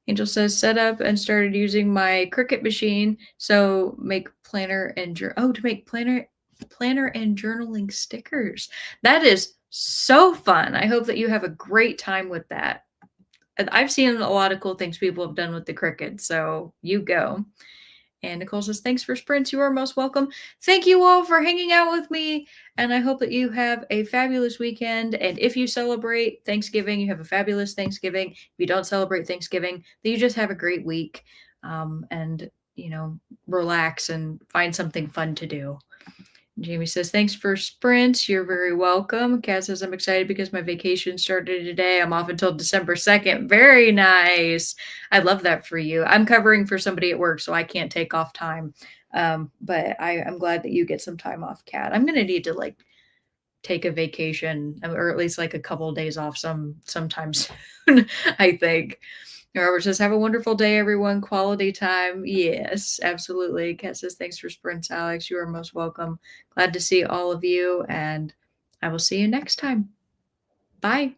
[SPEAKER 1] Angel says, set up and started using my Cricut machine. So make planner and to make planner and journaling stickers. That is so fun. I hope that you have a great time with that. I've seen a lot of cool things people have done with the Cricut. So you go. And Nicole says, thanks for sprints. You are most welcome. Thank you all for hanging out with me. And I hope that you have a fabulous weekend. And if you celebrate Thanksgiving, you have a fabulous Thanksgiving. If you don't celebrate Thanksgiving, then you just have a great week. And, relax and find something fun to do. Jamie says, thanks for sprints. You're very welcome. Kat says, I'm excited because my vacation started today. I'm off until December 2nd. Very nice. I love that for you. I'm covering for somebody at work, so I can't take off time. But I'm glad that you get some time off, Kat. I'm going to need to take a vacation, or at least a couple of days off sometime soon, I think. Robert says, have a wonderful day, everyone. Quality time. Yes, absolutely. Kat says, thanks for sprints, Alex. You are most welcome. Glad to see all of you, and I will see you next time. Bye.